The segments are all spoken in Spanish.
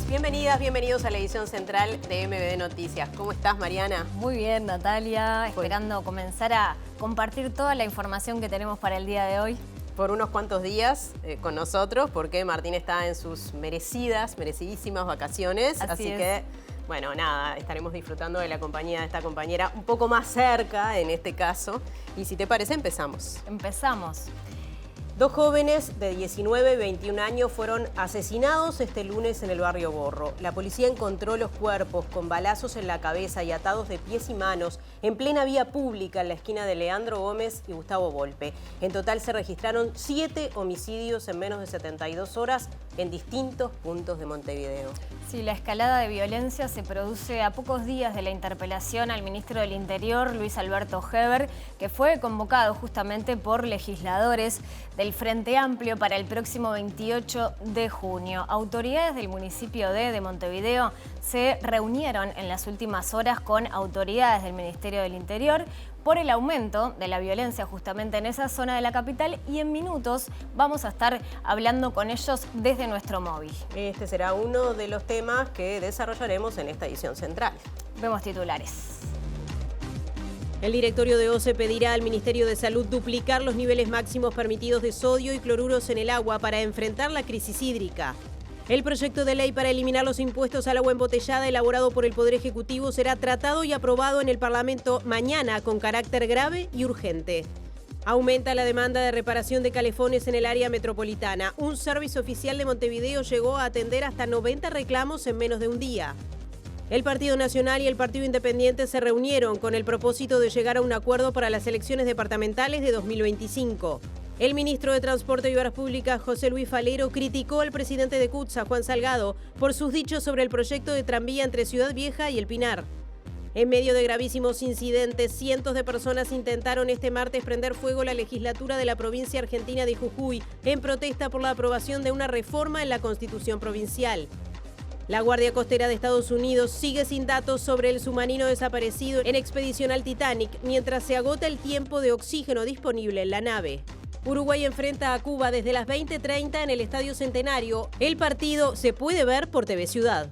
Bienvenidas, bienvenidos a la edición central de MBD Noticias. ¿Cómo estás, Mariana? Muy bien, Natalia. Esperando comenzar a compartir toda la información que tenemos para el día de hoy. Por unos cuantos días con nosotros, porque Martín está en sus merecidísimas vacaciones. Así que, bueno, nada, estaremos disfrutando de la compañía de esta compañera un poco más cerca, en este caso. Y si te parece, empezamos. Empezamos. 2 jóvenes de 19 y 21 años fueron asesinados este lunes en el barrio Borro. La policía encontró los cuerpos con balazos en la cabeza y atados de pies y manos en plena vía pública en la esquina de Leandro Gómez y Gustavo Volpe. En total se registraron 7 homicidios en menos de 72 horas en distintos puntos de Montevideo. Sí, la escalada de violencia se produce a pocos días de la interpelación al ministro del Interior, Luis Alberto Heber, que fue convocado justamente por legisladores del Frente Amplio para el próximo 28 de junio. Autoridades del municipio de Montevideo se reunieron en las últimas horas con autoridades del Ministerio del Interior por el aumento de la violencia justamente en esa zona de la capital, y en minutos vamos a estar hablando con ellos desde nuestro móvil. Este será uno de los temas que desarrollaremos en esta edición central. Vemos titulares. El directorio de OCE pedirá al Ministerio de Salud duplicar los niveles máximos permitidos de sodio y cloruros en el agua para enfrentar la crisis hídrica. El proyecto de ley para eliminar los impuestos al agua embotellada elaborado por el Poder Ejecutivo será tratado y aprobado en el Parlamento mañana con carácter grave y urgente. Aumenta la demanda de reparación de calefones en el área metropolitana. Un servicio oficial de Montevideo llegó a atender hasta 90 reclamos en menos de un día. El Partido Nacional y el Partido Independiente se reunieron con el propósito de llegar a un acuerdo para las elecciones departamentales de 2025. El ministro de Transporte y Obras Públicas, José Luis Falero, criticó al presidente de CUTSA, Juan Salgado, por sus dichos sobre el proyecto de tranvía entre Ciudad Vieja y El Pinar. En medio de gravísimos incidentes, cientos de personas intentaron este martes prender fuego la legislatura de la provincia argentina de Jujuy en protesta por la aprobación de una reforma en la Constitución provincial. La Guardia Costera de Estados Unidos sigue sin datos sobre el submarino desaparecido en expedición al Titanic, mientras se agota el tiempo de oxígeno disponible en la nave. Uruguay enfrenta a Cuba desde las 20:30 en el Estadio Centenario. El partido se puede ver por TV Ciudad.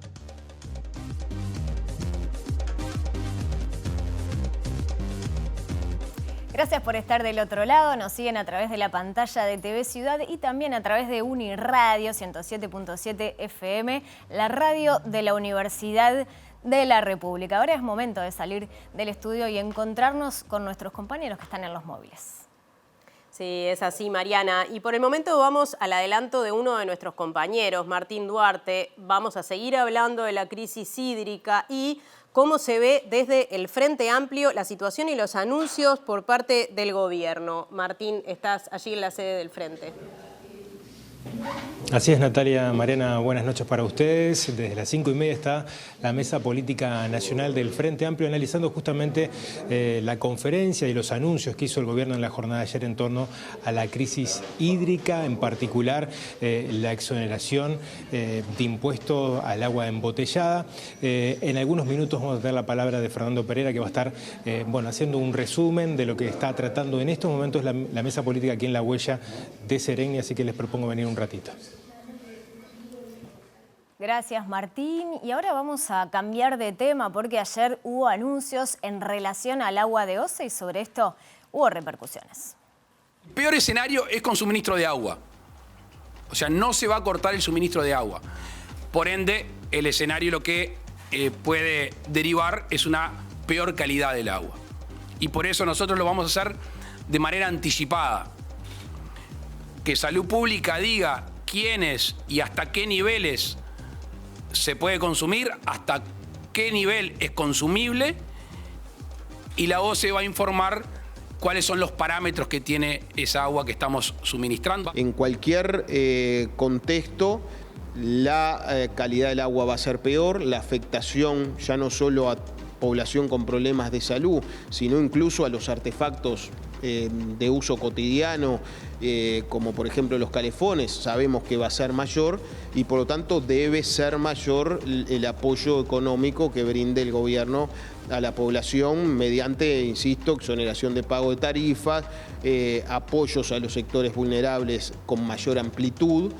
Gracias por estar del otro lado. Nos siguen a través de la pantalla de TV Ciudad y también a través de Uniradio 107.7 FM, la radio de la Universidad de la República. Ahora es momento de salir del estudio y encontrarnos con nuestros compañeros que están en los móviles. Sí, es así, Mariana. Y por el momento vamos al adelanto de uno de nuestros compañeros, Martín Duarte. Vamos a seguir hablando de la crisis hídrica y cómo se ve desde el Frente Amplio la situación y los anuncios por parte del gobierno. Martín, estás allí en la sede del Frente. Así es, Natalia, Mariana, buenas noches para ustedes. Desde las 5:30 está la Mesa Política Nacional del Frente Amplio analizando justamente la conferencia y los anuncios que hizo el gobierno en la jornada de ayer en torno a la crisis hídrica, en particular la exoneración de impuestos al agua embotellada. En algunos minutos vamos a tener la palabra de Fernando Pereira, que va a estar haciendo un resumen de lo que está tratando en estos momentos la Mesa Política aquí en La Huella de Seregni, así que les propongo venir un ratito. Gracias, Martín. Y ahora vamos a cambiar de tema porque ayer hubo anuncios en relación al agua de OCE y sobre esto hubo repercusiones. El peor escenario es con suministro de agua. O sea, no se va a cortar el suministro de agua. Por ende, el escenario lo que puede derivar es una peor calidad del agua. Y por eso nosotros lo vamos a hacer de manera anticipada. Que Salud Pública diga quiénes y hasta qué niveles se puede consumir, hasta qué nivel es consumible, y la OCE va a informar cuáles son los parámetros que tiene esa agua que estamos suministrando. En cualquier contexto, la calidad del agua va a ser peor, la afectación ya no solo a población con problemas de salud, sino incluso a los artefactos de uso cotidiano, como por ejemplo los calefones, sabemos que va a ser mayor y por lo tanto debe ser mayor el apoyo económico que brinde el gobierno a la población mediante, insisto, exoneración de pago de tarifas, apoyos a los sectores vulnerables con mayor amplitud.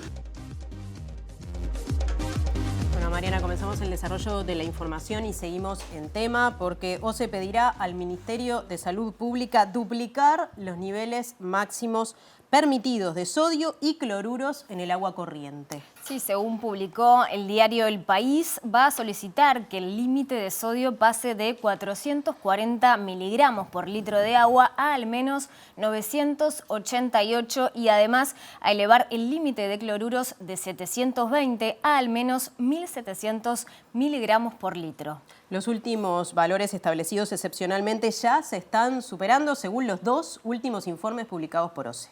Mariana, comenzamos el desarrollo de la información y seguimos en tema porque OCE pedirá al Ministerio de Salud Pública duplicar los niveles máximos permitidos de sodio y cloruros en el agua corriente. Sí, según publicó el diario El País, va a solicitar que el límite de sodio pase de 440 miligramos por litro de agua a al menos 988 y además a elevar el límite de cloruros de 720 a al menos 1.700 miligramos por litro. Los últimos valores establecidos excepcionalmente ya se están superando según los dos últimos informes publicados por OCE.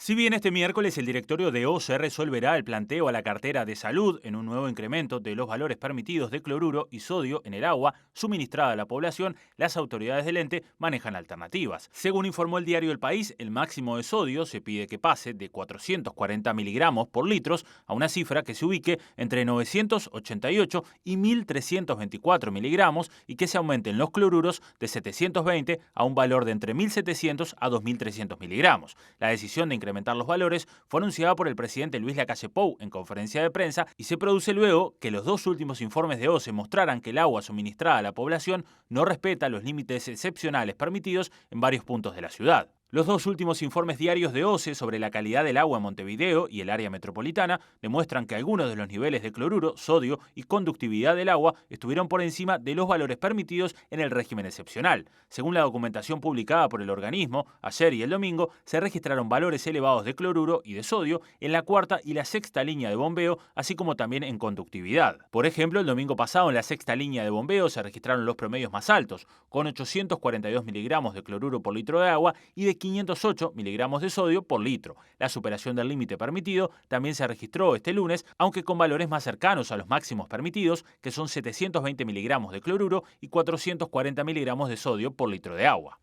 Si bien este miércoles el directorio de OCE resolverá el planteo a la cartera de salud en un nuevo incremento de los valores permitidos de cloruro y sodio en el agua suministrada a la población, las autoridades del ente manejan alternativas. Según informó el diario El País, el máximo de sodio se pide que pase de 440 miligramos por litros a una cifra que se ubique entre 988 y 1.324 miligramos y que se aumenten los cloruros de 720 a un valor de entre 1.700 a 2.300 miligramos. La decisión de incrementar los valores fue anunciada por el presidente Luis Lacalle Pou en conferencia de prensa y se produce luego que los dos últimos informes de OCE mostraran que el agua suministrada a la población no respeta los límites excepcionales permitidos en varios puntos de la ciudad. Los dos últimos informes diarios de OCE sobre la calidad del agua en Montevideo y el área metropolitana demuestran que algunos de los niveles de cloruro, sodio y conductividad del agua estuvieron por encima de los valores permitidos en el régimen excepcional. Según la documentación publicada por el organismo, ayer y el domingo se registraron valores elevados de cloruro y de sodio en la cuarta y la sexta línea de bombeo, así como también en conductividad. Por ejemplo, el domingo pasado en la sexta línea de bombeo se registraron los promedios más altos, con 842 miligramos de cloruro por litro de agua y de 508 miligramos de sodio por litro. La superación del límite permitido también se registró este lunes, aunque con valores más cercanos a los máximos permitidos, que son 720 miligramos de cloruro y 440 miligramos de sodio por litro de agua.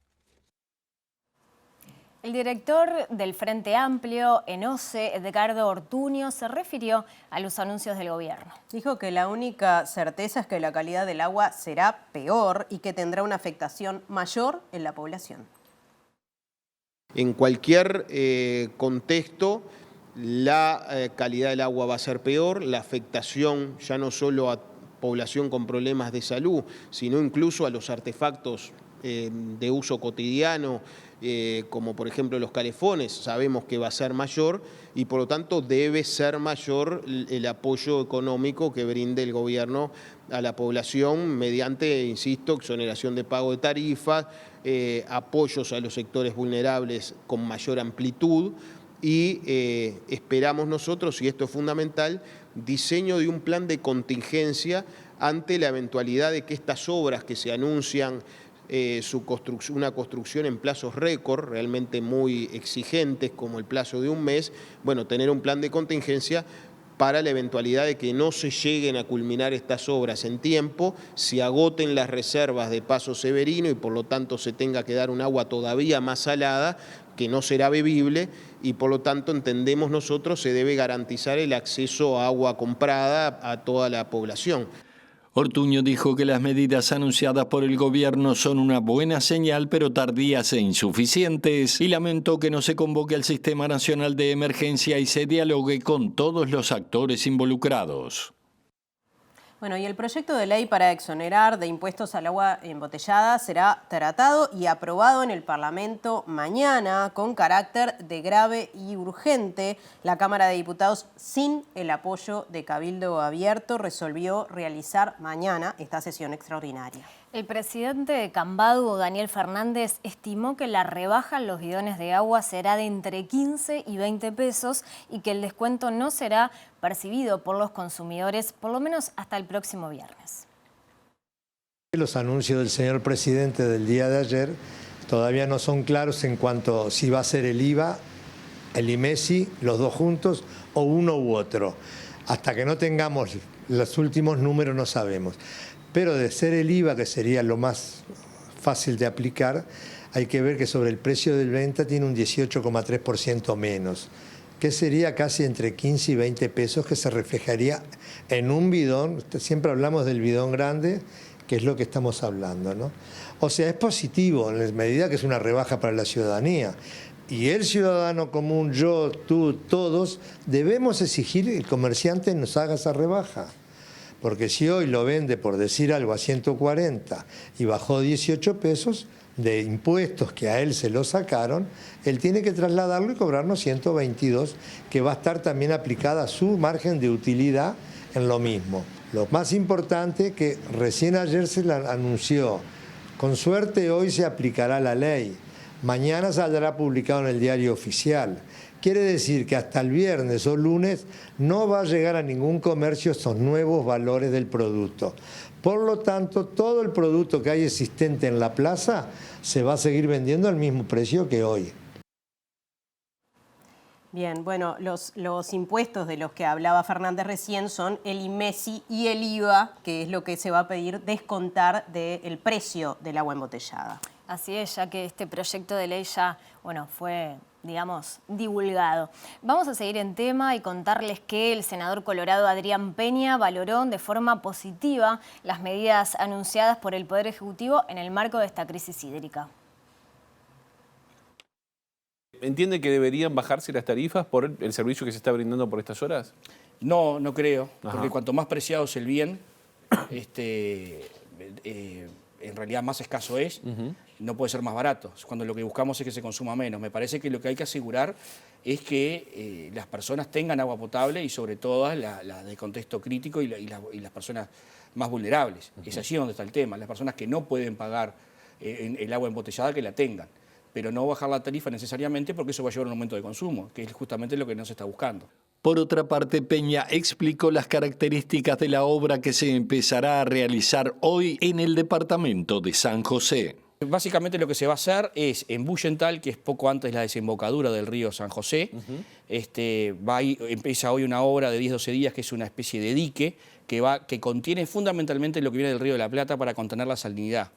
El director del Frente Amplio en OCE, Edgardo Ortuño, se refirió a los anuncios del gobierno. Dijo que la única certeza es que la calidad del agua será peor y que tendrá una afectación mayor en la población. En cualquier contexto, la calidad del agua va a ser peor, la afectación ya no solo a población con problemas de salud, sino incluso a los artefactos de uso cotidiano, como por ejemplo los calefones, sabemos que va a ser mayor y por lo tanto debe ser mayor el apoyo económico que brinde el gobierno a la población mediante, insisto, exoneración de pago de tarifas, apoyos a los sectores vulnerables con mayor amplitud y esperamos nosotros, y esto es fundamental, diseño de un plan de contingencia ante la eventualidad de que estas obras que se anuncian, una construcción en plazos récord, realmente muy exigentes como el plazo de un mes, bueno, tener un plan de contingencia para la eventualidad de que no se lleguen a culminar estas obras en tiempo, se agoten las reservas de Paso Severino y por lo tanto se tenga que dar un agua todavía más salada, que no será bebible y por lo tanto entendemos nosotros se debe garantizar el acceso a agua comprada a toda la población. Ortuño dijo que las medidas anunciadas por el gobierno son una buena señal, pero tardías e insuficientes, y lamentó que no se convoque al Sistema Nacional de Emergencia y se dialogue con todos los actores involucrados. Bueno, y el proyecto de ley para exonerar de impuestos al agua embotellada será tratado y aprobado en el Parlamento mañana con carácter de grave y urgente. La Cámara de Diputados, sin el apoyo de Cabildo Abierto, resolvió realizar mañana esta sesión extraordinaria. El presidente de Cambadu, Daniel Fernández, estimó que la rebaja en los bidones de agua será de entre 15 y 20 pesos y que el descuento no será percibido por los consumidores, por lo menos hasta el próximo viernes. Los anuncios del señor presidente del día de ayer todavía no son claros en cuanto a si va a ser el IVA, el IMESI, los dos juntos o uno u otro. Hasta que no tengamos los últimos números no sabemos. Pero de ser el IVA, que sería lo más fácil de aplicar, hay que ver que sobre el precio de venta tiene un 18,3% menos, que sería casi entre 15 y 20 pesos que se reflejaría en un bidón. Siempre hablamos del bidón grande, que es lo que estamos hablando, ¿no? O sea, es positivo en la medida que es una rebaja para la ciudadanía, Y el ciudadano común, yo, tú, todos, debemos exigir que el comerciante nos haga esa rebaja. Porque si hoy lo vende, por decir algo, a 140 y bajó 18 pesos de impuestos que a él se lo sacaron, él tiene que trasladarlo y cobrarnos 122, que va a estar también aplicada a su margen de utilidad en lo mismo. Lo más importante que recién ayer se la anunció, con suerte hoy se aplicará la ley. Mañana saldrá publicado en el Diario Oficial. Quiere decir que hasta el viernes o lunes no va a llegar a ningún comercio estos nuevos valores del producto. Por lo tanto, todo el producto que hay existente en la plaza se va a seguir vendiendo al mismo precio que hoy. Bien, bueno, los impuestos de los que hablaba Fernández recién son el IMESI y el IVA, que es lo que se va a pedir descontar del precio del agua embotellada. Así es, ya que este proyecto de ley ya, fue, digamos, divulgado. Vamos a seguir en tema y contarles que el senador colorado Adrián Peña valoró de forma positiva las medidas anunciadas por el Poder Ejecutivo en el marco de esta crisis hídrica. ¿Entiende que deberían bajarse las tarifas por el servicio que se está brindando por estas horas? No, no creo, Ajá. Porque cuanto más preciado es el bien, en realidad más escaso es, no puede ser más barato, cuando lo que buscamos es que se consuma menos. Me parece que lo que hay que asegurar es que las personas tengan agua potable y sobre todo las de contexto crítico y las personas más vulnerables. Es allí donde está el tema, las personas que no pueden pagar el agua embotellada que la tengan, pero no bajar la tarifa necesariamente porque eso va a llevar a un aumento de consumo, que es justamente lo que no se está buscando. Por otra parte, Peña explicó las características de la obra que se empezará a realizar hoy en el departamento de San José. Básicamente lo que se va a hacer es en Bullental, que es poco antes de la desembocadura del río San José, empieza hoy una obra de 10-12 días que es una especie de dique que contiene fundamentalmente lo que viene del río de la Plata para contener la salinidad,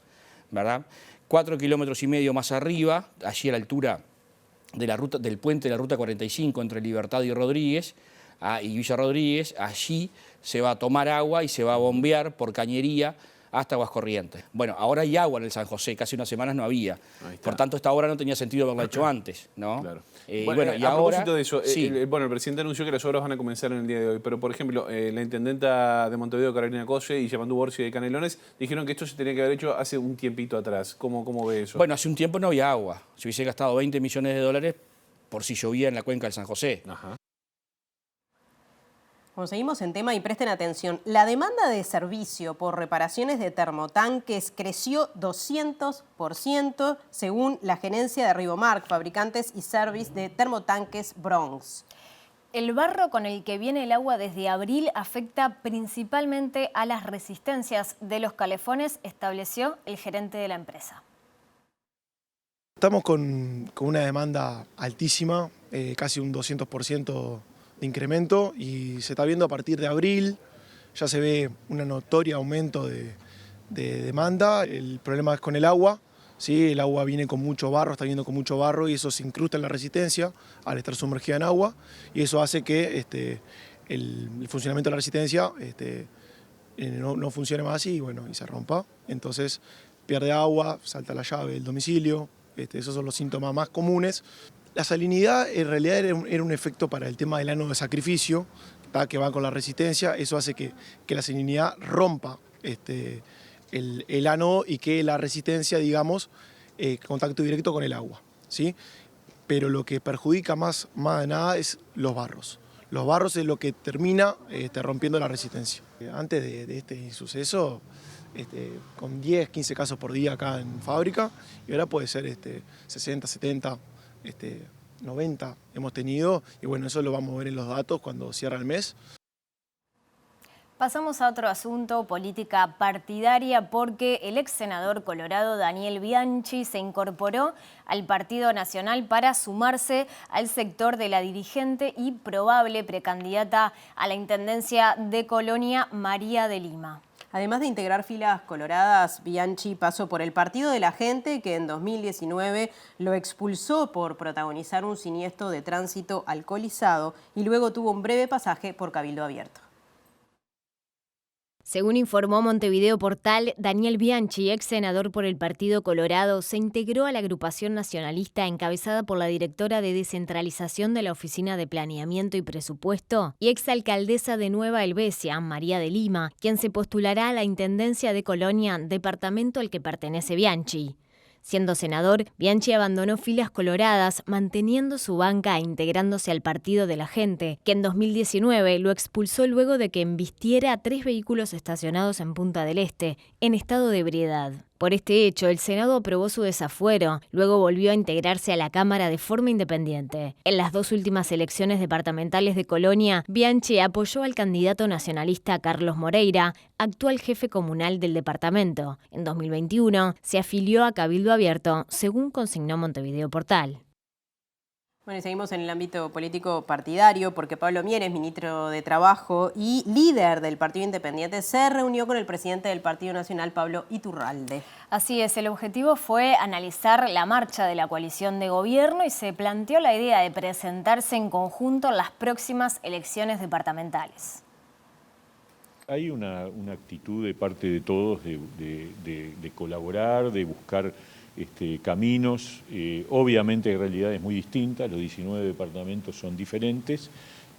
¿verdad? 4,5 kilómetros más arriba, allí a la altura de del puente de la Ruta 45 entre Libertad y Rodríguez, y Villa Rodríguez, allí se va a tomar agua y se va a bombear por cañería hasta Aguas Corrientes. Bueno, ahora hay agua en el San José, casi unas semanas no había. Por tanto, esta obra no tenía sentido haberla hecho antes, ¿no? Claro. Y a propósito de eso, sí. el presidente anunció que las obras van a comenzar en el día de hoy, pero por ejemplo, la intendenta de Montevideo, Carolina Cosse, y Yamandú Borsi de Canelones, dijeron que esto se tenía que haber hecho hace un tiempito atrás. ¿Cómo ve eso? Bueno, hace un tiempo no había agua. Se hubiese gastado 20 millones de dólares por si llovía en la cuenca del San José. Ajá. Bueno, seguimos en tema y presten atención. La demanda de servicio por reparaciones de termotanques creció 200% según la gerencia de Ribomark, fabricantes y service de termotanques Bronx. El barro con el que viene el agua desde abril afecta principalmente a las resistencias de los calefones, estableció el gerente de la empresa. Estamos con una demanda altísima, casi un 200% de incremento, y se está viendo a partir de abril, ya se ve un notorio aumento de demanda. El problema es con el agua, ¿sí? El agua viene con mucho barro, está viendo con mucho barro y eso se incrusta en la resistencia al estar sumergida en agua y eso hace que el funcionamiento de la resistencia no funcione más y se rompa. Entonces pierde agua, salta la llave del domicilio, esos son los síntomas más comunes. La salinidad en realidad era un efecto para el tema del ano de sacrificio, que va con la resistencia, eso hace que la salinidad rompa el ano y que la resistencia, digamos, contacto directo con el agua, ¿sí? Pero lo que perjudica más de nada es los barros. Los barros es lo que termina rompiendo la resistencia. Antes de este suceso, con 10, 15 casos por día acá en fábrica, y ahora puede ser 60, 70, 90 hemos tenido, y bueno, eso lo vamos a ver en los datos cuando cierra el mes. Pasamos a otro asunto, política partidaria, porque el ex senador colorado Daniel Bianchi se incorporó al Partido Nacional para sumarse al sector de la dirigente y probable precandidata a la Intendencia de Colonia, María de Lima. Además de integrar filas coloradas, Bianchi pasó por el Partido de la Gente, que en 2019 lo expulsó por protagonizar un siniestro de tránsito alcoholizado y luego tuvo un breve pasaje por Cabildo Abierto. Según informó Montevideo Portal, Daniel Bianchi, ex senador por el Partido Colorado, se integró a la agrupación nacionalista encabezada por la directora de descentralización de la Oficina de Planeamiento y Presupuesto y exalcaldesa de Nueva Helvecia, María de Lima, quien se postulará a la Intendencia de Colonia, departamento al que pertenece Bianchi. Siendo senador, Bianchi abandonó filas coloradas, manteniendo su banca e integrándose al Partido de la Gente, que en 2019 lo expulsó luego de que embistiera 3 vehículos estacionados en Punta del Este, en estado de ebriedad. Por este hecho, el Senado aprobó su desafuero, luego volvió a integrarse a la Cámara de forma independiente. En las 2 últimas elecciones departamentales de Colonia, Bianchi apoyó al candidato nacionalista Carlos Moreira, actual jefe comunal del departamento. En 2021, se afilió a Cabildo Abierto, según consignó Montevideo Portal. Bueno, y seguimos en el ámbito político partidario porque Pablo Mieres, ministro de Trabajo y líder del Partido Independiente, se reunió con el presidente del Partido Nacional, Pablo Iturralde. Así es, el objetivo fue analizar la marcha de la coalición de gobierno y se planteó la idea de presentarse en conjunto en las próximas elecciones departamentales. Hay una actitud de parte de todos de colaborar, de buscar caminos. Obviamente hay realidades muy distintas, los 19 departamentos son diferentes,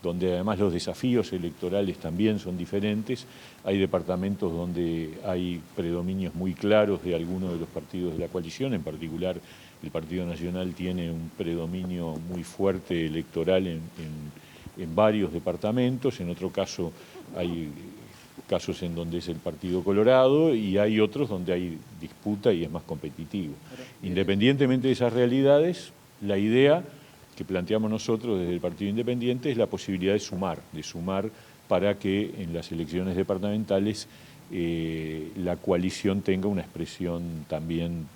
donde además los desafíos electorales también son diferentes. Hay departamentos donde hay predominios muy claros de algunos de los partidos de la coalición, en particular el Partido Nacional tiene un predominio muy fuerte electoral en varios departamentos, en otro caso hay casos en donde es el Partido Colorado y hay otros donde hay disputa y es más competitivo. Independientemente de esas realidades, la idea que planteamos nosotros desde el Partido Independiente es la posibilidad de sumar para que en las elecciones departamentales la coalición tenga una expresión también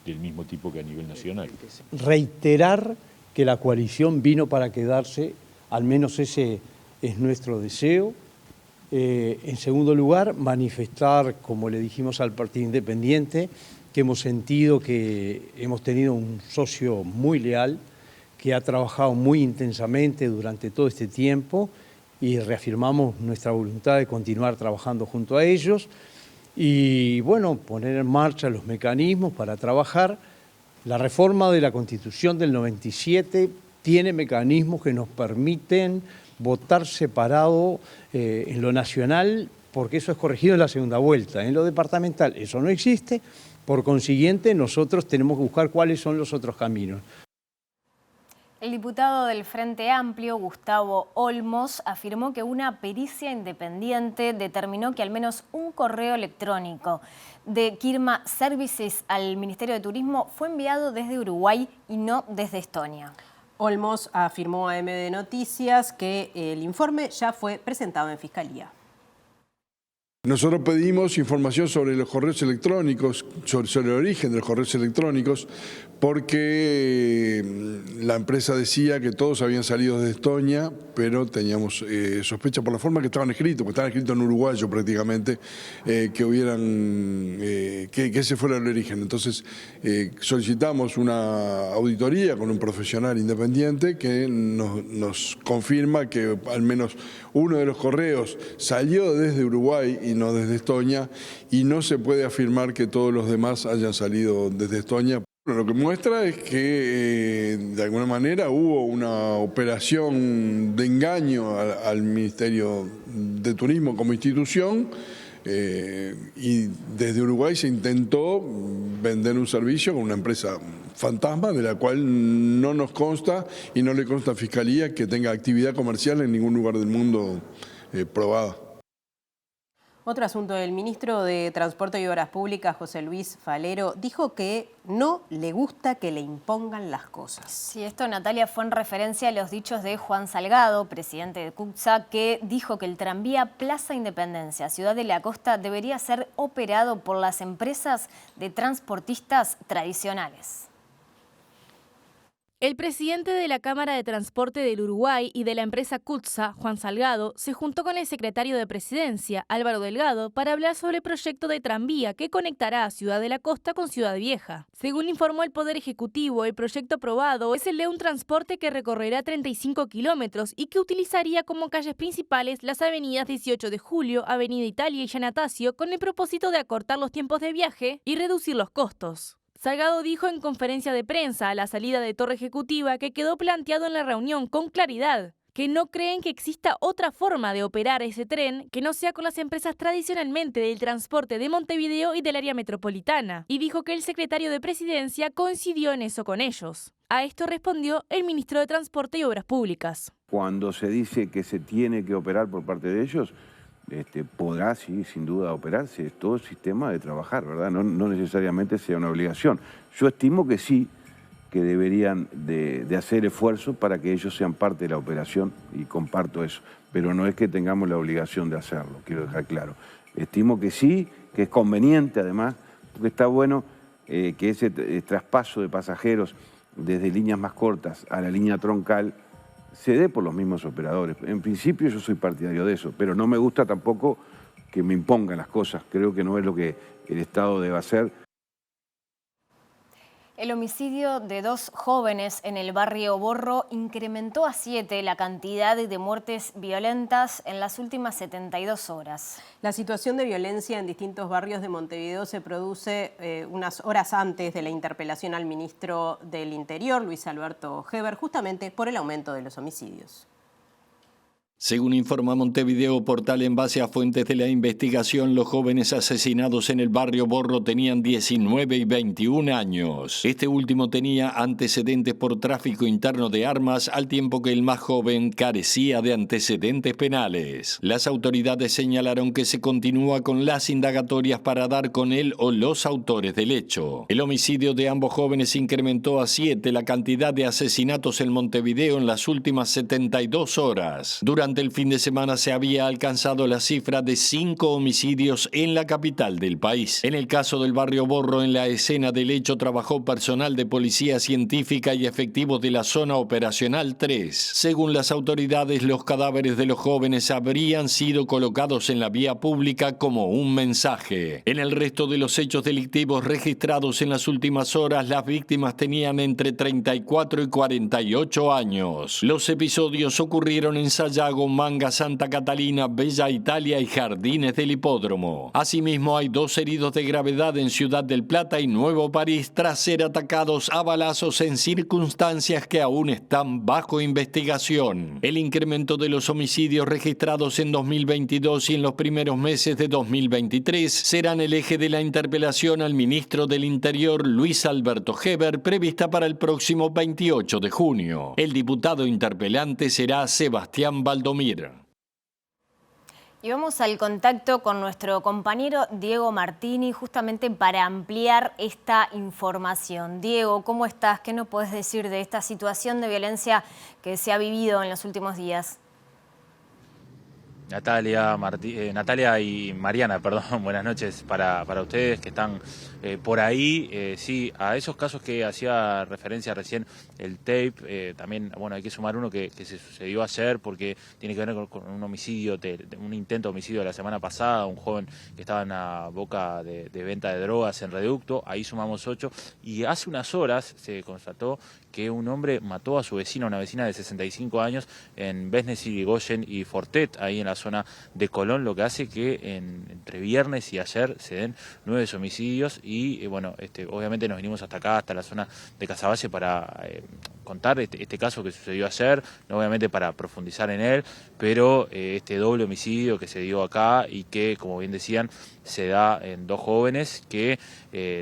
del mismo tipo que a nivel nacional. Reiterar que la coalición vino para quedarse, al menos ese es nuestro deseo. En segundo lugar, manifestar, como le dijimos al Partido Independiente, que hemos sentido que hemos tenido un socio muy leal, que ha trabajado muy intensamente durante todo este tiempo y reafirmamos nuestra voluntad de continuar trabajando junto a ellos y, bueno, poner en marcha los mecanismos para trabajar. La reforma de la Constitución del 97 tiene mecanismos que nos permiten votar separado en lo nacional, porque eso es corregido en la segunda vuelta. En lo departamental eso no existe, por consiguiente nosotros tenemos que buscar cuáles son los otros caminos. El diputado del Frente Amplio, Gustavo Olmos, afirmó que una pericia independiente determinó que al menos un correo electrónico de Kirma Services al Ministerio de Turismo fue enviado desde Uruguay y no desde Estonia. Olmos afirmó a MD Noticias que el informe ya fue presentado en Fiscalía. Nosotros pedimos información sobre los correos electrónicos, sobre el origen de los correos electrónicos, porque la empresa decía que todos habían salido de Estonia, pero teníamos sospecha por la forma que estaban escritos, porque estaban escritos en uruguayo prácticamente, que ese fuera el origen. Entonces solicitamos una auditoría con un profesional independiente que nos confirma que al menos uno de los correos salió desde Uruguay y no desde Estonia, y no se puede afirmar que todos los demás hayan salido desde Estonia. Lo que muestra es que de alguna manera hubo una operación de engaño al Ministerio de Turismo como institución y desde Uruguay se intentó vender un servicio con una empresa fantasma de la cual no nos consta y no le consta a Fiscalía que tenga actividad comercial en ningún lugar del mundo probada. Otro asunto, el ministro de Transporte y Obras Públicas, José Luis Falero, dijo que no le gusta que le impongan las cosas. Sí, esto, Natalia, fue en referencia a los dichos de Juan Salgado, presidente de CUTSA, que dijo que el tranvía Plaza Independencia, Ciudad de la Costa, debería ser operado por las empresas de transportistas tradicionales. El presidente de la Cámara de Transporte del Uruguay y de la empresa CUTSA, Juan Salgado, se juntó con el secretario de Presidencia, Álvaro Delgado, para hablar sobre el proyecto de tranvía que conectará a Ciudad de la Costa con Ciudad Vieja. Según informó el Poder Ejecutivo, el proyecto aprobado es el de un transporte que recorrerá 35 kilómetros y que utilizaría como calles principales las avenidas 18 de Julio, Avenida Italia y Yanatacio, con el propósito de acortar los tiempos de viaje y reducir los costos. Salgado dijo en conferencia de prensa a la salida de Torre Ejecutiva que quedó planteado en la reunión con claridad que no creen que exista otra forma de operar ese tren que no sea con las empresas tradicionalmente del transporte de Montevideo y del área metropolitana, y dijo que el secretario de Presidencia coincidió en eso con ellos. A esto respondió el ministro de Transporte y Obras Públicas. Cuando se dice que se tiene que operar por parte de ellos, podrá, sí, sin duda, operarse. Es todo el sistema de trabajar, ¿verdad? No necesariamente sea una obligación. Yo estimo que sí, que deberían de hacer esfuerzo para que ellos sean parte de la operación, y comparto eso. Pero no es que tengamos la obligación de hacerlo, quiero dejar claro. Estimo que sí, que es conveniente además, porque está bueno que ese traspaso de pasajeros desde líneas más cortas a la línea troncal se dé por los mismos operadores. En principio yo soy partidario de eso, pero no me gusta tampoco que me impongan las cosas. Creo que no es lo que el Estado debe hacer. El homicidio de 2 jóvenes en el barrio Borro incrementó a 7 la cantidad de muertes violentas en las últimas 72 horas. La situación de violencia en distintos barrios de Montevideo se produce unas horas antes de la interpelación al ministro del Interior, Luis Alberto Heber, justamente por el aumento de los homicidios. Según informa Montevideo Portal, en base a fuentes de la investigación, los jóvenes asesinados en el barrio Borro tenían 19 y 21 años. Este último tenía antecedentes por tráfico interno de armas, al tiempo que el más joven carecía de antecedentes penales. Las autoridades señalaron que se continúa con las indagatorias para dar con él o los autores del hecho. El homicidio de ambos jóvenes incrementó a 7 la cantidad de asesinatos en Montevideo en las últimas 72 horas. Durante el fin de semana se había alcanzado la cifra de 5 homicidios en la capital del país. En el caso del barrio Borro, en la escena del hecho trabajó personal de policía científica y efectivos de la zona operacional 3. Según las autoridades, los cadáveres de los jóvenes habrían sido colocados en la vía pública como un mensaje. En el resto de los hechos delictivos registrados en las últimas horas, las víctimas tenían entre 34 y 48 años. Los episodios ocurrieron en Sayago, Manga, Santa Catalina, Bella Italia y Jardines del Hipódromo. Asimismo, hay 2 heridos de gravedad en Ciudad del Plata y Nuevo París tras ser atacados a balazos en circunstancias que aún están bajo investigación. El incremento de los homicidios registrados en 2022 y en los primeros meses de 2023 serán el eje de la interpelación al ministro del Interior, Luis Alberto Heber, prevista para el próximo 28 de junio. El diputado interpelante será Sebastián Valdomir. Y vamos al contacto con nuestro compañero Diego Martini justamente para ampliar esta información. Diego, ¿cómo estás? ¿Qué nos podés decir de esta situación de violencia que se ha vivido en los últimos días? Natalia y Mariana, perdón, buenas noches para ustedes que están por ahí. Sí, a esos casos que hacía referencia recién el tape, también, bueno, hay que sumar uno que se sucedió ayer porque tiene que ver con un homicidio, un intento de homicidio de la semana pasada, un joven que estaba en la boca de venta de drogas en Reducto, ahí sumamos 8, y hace unas horas se constató que un hombre mató a su vecina, una vecina de 65 años, en Besnes, Irigoyen y Fortet, ahí en la zona de Colón, lo que hace que entre viernes y ayer se den 9 homicidios y bueno, obviamente nos vinimos hasta acá, hasta la zona de Casaballe para contar este caso que sucedió ayer, no obviamente para profundizar en él, pero este doble homicidio que se dio acá y que, como bien decían, se da en 2 jóvenes que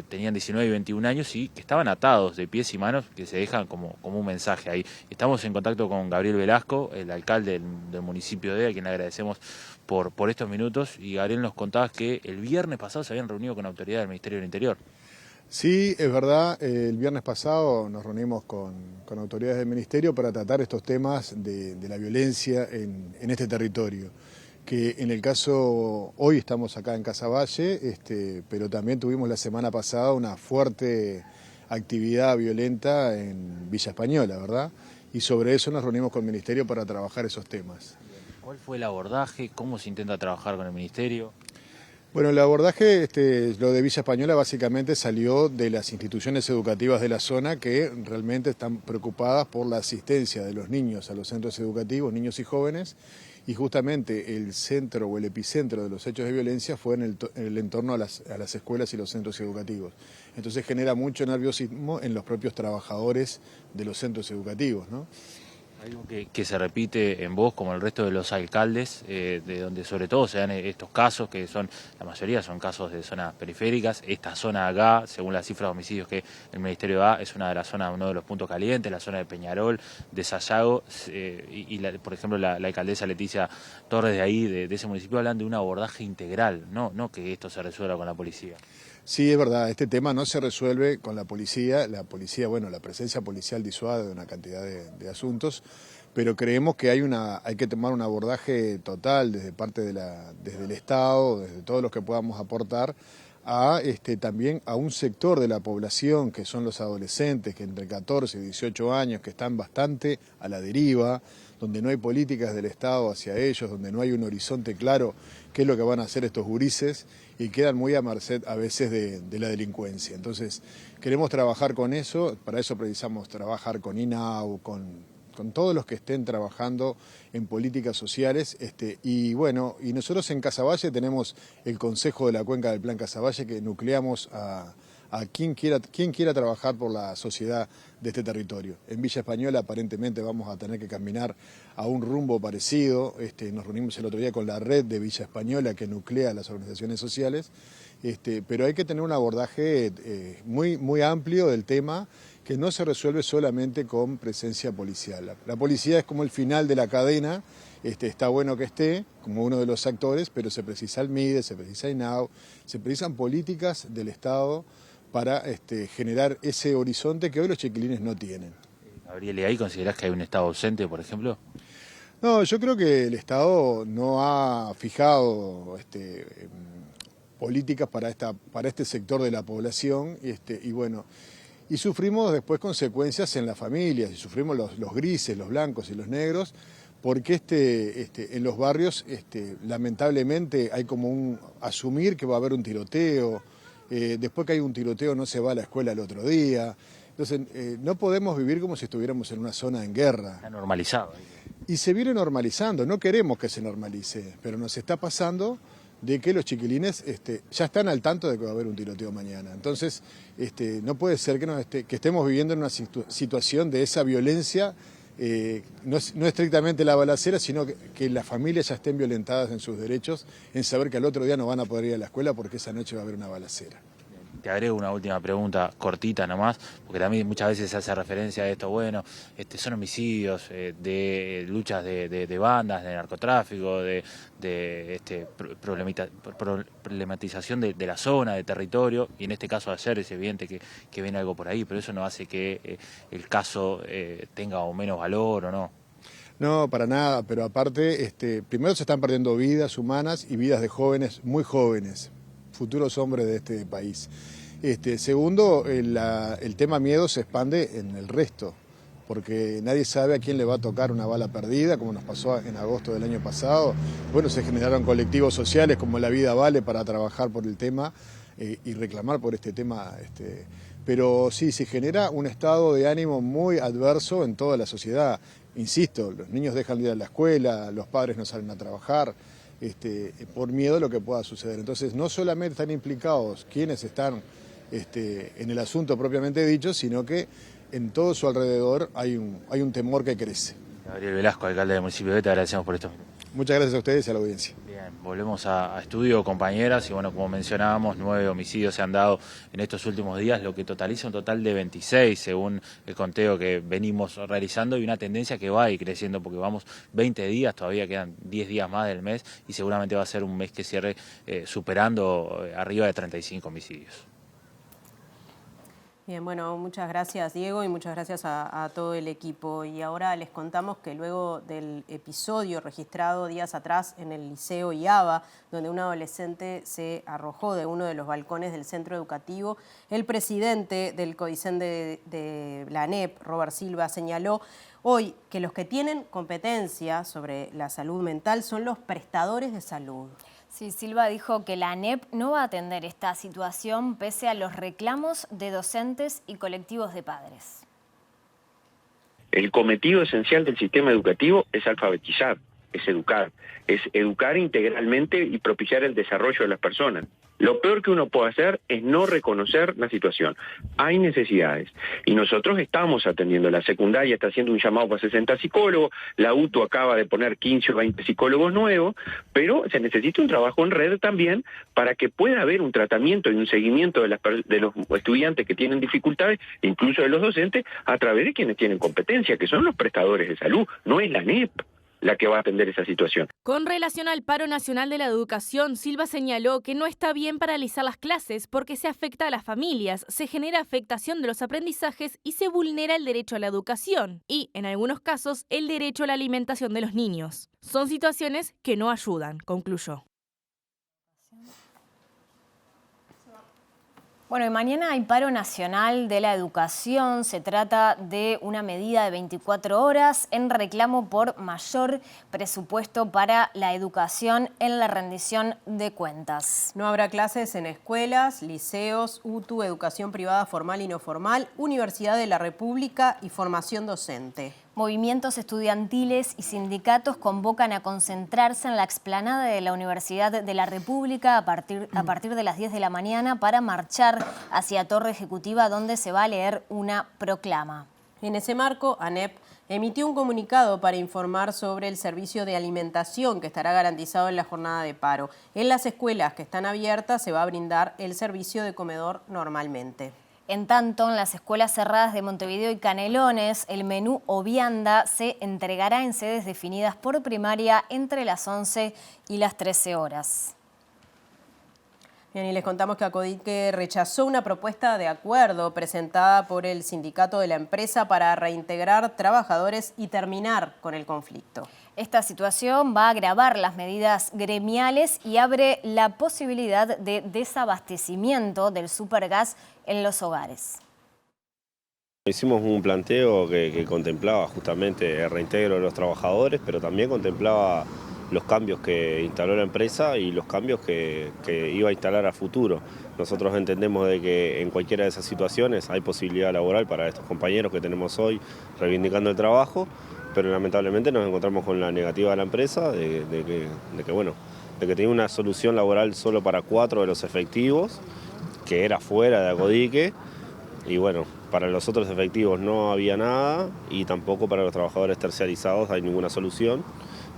tenían 19 y 21 años y que estaban atados de pies y manos, que se dejan como un mensaje ahí. Estamos en contacto con Gabriel Velasco, el alcalde del municipio de, a quien le agradecemos por estos minutos, y Gabriel nos contaba que el viernes pasado se habían reunido con autoridades del Ministerio del Interior. Sí, es verdad, el viernes pasado nos reunimos con autoridades del Ministerio para tratar estos temas de la violencia en este territorio, que en el caso, hoy estamos acá en Casaballe, pero también tuvimos la semana pasada una fuerte actividad violenta en Villa Española, ¿verdad? Y sobre eso nos reunimos con el Ministerio para trabajar esos temas. ¿Cuál fue el abordaje? ¿Cómo se intenta trabajar con el Ministerio? Bueno, el abordaje, lo de Villa Española básicamente salió de las instituciones educativas de la zona que realmente están preocupadas por la asistencia de los niños a los centros educativos, niños y jóvenes, y justamente el centro o el epicentro de los hechos de violencia fue en el entorno a las escuelas y los centros educativos. Entonces genera mucho nerviosismo en los propios trabajadores de los centros educativos, ¿no? Algo que se repite en vos, como el resto de los alcaldes, de donde sobre todo se dan estos casos, que son, la mayoría son casos de zonas periféricas. Esta zona acá, según las cifras de homicidios que el Ministerio da, es una de las zonas, uno de los puntos calientes, la zona de Peñarol, de Sayago, por ejemplo, la alcaldesa Leticia Torres de ahí, de ese municipio, hablan de un abordaje integral, no que esto se resuelva con la policía. Sí, es verdad, este tema no se resuelve con la policía, bueno, la presencia policial disuade de una cantidad de asuntos, pero creemos que hay que tomar un abordaje total desde desde el Estado, desde todos los que podamos aportar, también a un sector de la población que son los adolescentes, que entre 14 y 18 años, que están bastante a la deriva, donde no hay políticas del Estado hacia ellos, donde no hay un horizonte claro qué es lo que van a hacer estos gurises y quedan muy a merced a veces de la delincuencia. Entonces queremos trabajar con eso, para eso precisamos trabajar con INAU, con todos los que estén trabajando en políticas sociales, y nosotros en Casaballe tenemos el Consejo de la Cuenca del Plan Casaballe, que nucleamos a quien quiera trabajar por la sociedad de este territorio. En Villa Española aparentemente vamos a tener que caminar a un rumbo parecido. Nos reunimos el otro día con la red de Villa Española que nuclea las organizaciones sociales, pero hay que tener un abordaje muy, muy amplio del tema, que no se resuelve solamente con presencia policial. La policía es como el final de la cadena, está bueno que esté como uno de los actores, pero se precisa el MIDE, se precisa INAU, se precisan políticas del Estado para generar ese horizonte que hoy los chiquilines no tienen. Gabriel, ¿y ahí considerás que hay un Estado ausente, por ejemplo? No, yo creo que el Estado no ha fijado políticas para este sector de la población, y sufrimos después consecuencias en las familias, y sufrimos los grises, los blancos y los negros, porque en los barrios lamentablemente hay como un asumir que va a haber un tiroteo, después que hay un tiroteo no se va a la escuela el otro día. Entonces no podemos vivir como si estuviéramos en una zona en guerra. Está normalizado. Y se viene normalizando, no queremos que se normalice, pero nos está pasando de que los chiquilines ya están al tanto de que va a haber un tiroteo mañana. Entonces no puede ser que estemos viviendo en una situación de esa violencia, no estrictamente la balacera, sino que las familias ya estén violentadas en sus derechos, en saber que al otro día no van a poder ir a la escuela porque esa noche va a haber una balacera. Te agrego una última pregunta cortita nomás, porque también muchas veces se hace referencia a esto, son homicidios, de luchas de bandas, de narcotráfico, de problematización de la zona, de territorio, y en este caso ayer es evidente que viene algo por ahí, pero eso no hace que el caso tenga o menos valor o no. No, para nada, pero aparte, primero se están perdiendo vidas humanas y vidas de jóvenes, muy jóvenes, futuros hombres de este país. Segundo, el tema miedo se expande en el resto, porque nadie sabe a quién le va a tocar una bala perdida, como nos pasó en agosto del año pasado. Bueno, se generaron colectivos sociales como La Vida Vale para trabajar por el tema y reclamar por este tema. Pero sí, se genera un estado de ánimo muy adverso en toda la sociedad. Insisto, los niños dejan de ir a la escuela, los padres no salen a trabajar, por miedo a lo que pueda suceder. Entonces, no solamente están implicados quienes están en el asunto propiamente dicho, sino que en todo su alrededor hay un temor que crece. Gabriel Velasco, alcalde del municipio de te agradecemos por esto. Muchas gracias a ustedes y a la audiencia. Bien, volvemos a estudio, compañeras, y como mencionábamos, 9 homicidios se han dado en estos últimos días, lo que totaliza un total de 26, según el conteo que venimos realizando, y una tendencia que va a ir creciendo, porque vamos 20 días, todavía quedan 10 días más del mes, y seguramente va a ser un mes que cierre superando arriba de 35 homicidios. Bien, bueno, muchas gracias Diego y muchas gracias a todo el equipo. Y ahora les contamos que luego del episodio registrado días atrás en el Liceo IABA, donde un adolescente se arrojó de uno de los balcones del centro educativo, el presidente del CODICEN de la ANEP, Robert Silva, señaló hoy que los que tienen competencia sobre la salud mental son los prestadores de salud. Sí, Silva dijo que la ANEP no va a atender esta situación pese a los reclamos de docentes y colectivos de padres. El cometido esencial del sistema educativo es alfabetizar, es educar integralmente y propiciar el desarrollo de las personas. Lo peor que uno puede hacer es no reconocer la situación. Hay necesidades y nosotros estamos atendiendo. La secundaria está haciendo un llamado para 60 psicólogos, la UTU acaba de poner 15 o 20 psicólogos nuevos, pero se necesita un trabajo en red también para que pueda haber un tratamiento y un seguimiento de los estudiantes que tienen dificultades, incluso de los docentes, a través de quienes tienen competencia, que son los prestadores de salud, no es la ANEP la que va a atender esa situación. Con relación al paro nacional de la educación, Silva señaló que no está bien paralizar las clases porque se afecta a las familias, se genera afectación de los aprendizajes y se vulnera el derecho a la educación y, en algunos casos, el derecho a la alimentación de los niños. Son situaciones que no ayudan, concluyó. Bueno, y mañana hay paro nacional de la educación. Se trata de una medida de 24 horas en reclamo por mayor presupuesto para la educación en la rendición de cuentas. No habrá clases en escuelas, liceos, UTU, educación privada formal y no formal, Universidad de la República y formación docente. Movimientos estudiantiles y sindicatos convocan a concentrarse en la explanada de la Universidad de la República a partir de las 10 de la mañana para marchar hacia Torre Ejecutiva, donde se va a leer una proclama. En ese marco, ANEP emitió un comunicado para informar sobre el servicio de alimentación que estará garantizado en la jornada de paro. En las escuelas que están abiertas se va a brindar el servicio de comedor normalmente. En tanto, en las escuelas cerradas de Montevideo y Canelones, el menú o vianda se entregará en sedes definidas por primaria entre las 11 y las 13 horas. Bien, y les contamos que Acodique rechazó una propuesta de acuerdo presentada por el sindicato de la empresa para reintegrar trabajadores y terminar con el conflicto. Esta situación va a agravar las medidas gremiales y abre la posibilidad de desabastecimiento del supergas en los hogares. Hicimos un planteo que contemplaba justamente el reintegro de los trabajadores, pero también contemplaba los cambios que instaló la empresa y los cambios que iba a instalar a futuro. Nosotros entendemos de que en cualquiera de esas situaciones hay posibilidad laboral para estos compañeros que tenemos hoy reivindicando el trabajo, pero lamentablemente nos encontramos con la negativa de la empresa de que tenía una solución laboral solo para 4 de los efectivos, que era fuera de Acodique, y bueno, para los otros efectivos no había nada y tampoco para los trabajadores terciarizados hay ninguna solución.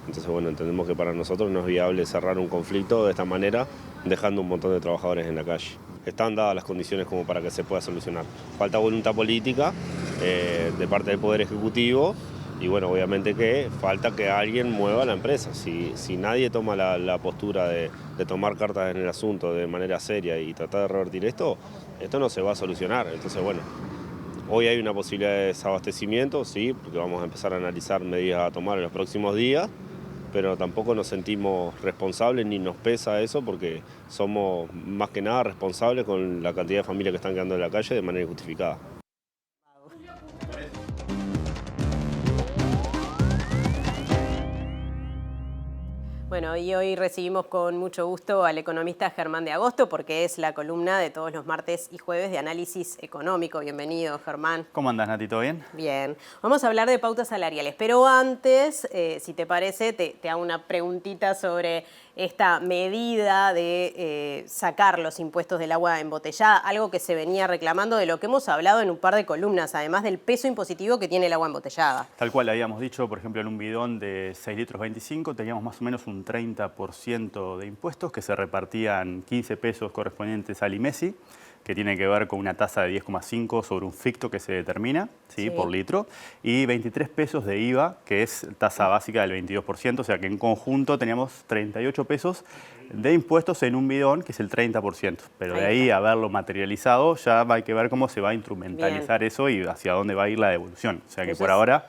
Entonces, bueno, entendemos que para nosotros no es viable cerrar un conflicto de esta manera, dejando un montón de trabajadores en la calle. Están dadas las condiciones como para que se pueda solucionar. Falta voluntad política de parte del Poder Ejecutivo y, bueno, obviamente que falta que alguien mueva la empresa. Si nadie toma la postura de tomar cartas en el asunto de manera seria y tratar de revertir esto no se va a solucionar. Entonces, bueno, hoy hay una posibilidad de desabastecimiento, sí, porque vamos a empezar a analizar medidas a tomar en los próximos días, pero tampoco nos sentimos responsables ni nos pesa eso porque somos más que nada responsables con la cantidad de familias que están quedando en la calle de manera injustificada. Bueno, y hoy recibimos con mucho gusto al economista Germán de Agosto porque es la columna de todos los martes y jueves de análisis económico. Bienvenido, Germán. ¿Cómo andás, Nati? ¿Todo bien? Bien. Vamos a hablar de pautas salariales, pero antes, si te parece, te hago una preguntita sobre esta medida de sacar los impuestos del agua embotellada, algo que se venía reclamando, de lo que hemos hablado en un par de columnas, además del peso impositivo que tiene el agua embotellada. Tal cual habíamos dicho, por ejemplo, en un bidón de 6 litros 25 teníamos más o menos un 30% de impuestos que se repartían 15 pesos correspondientes al IMESI. que tiene que ver con una tasa de 10,5 sobre un ficto que se determina, ¿sí? Por litro, y 23 pesos de IVA, que es tasa básica del 22%, o sea que en conjunto teníamos 38 pesos de impuestos en un bidón, que es el 30%. Pero de ahí a verlo materializado, ya hay que ver cómo se va a instrumentalizar eso y hacia dónde va a ir la devolución. O sea que por ahora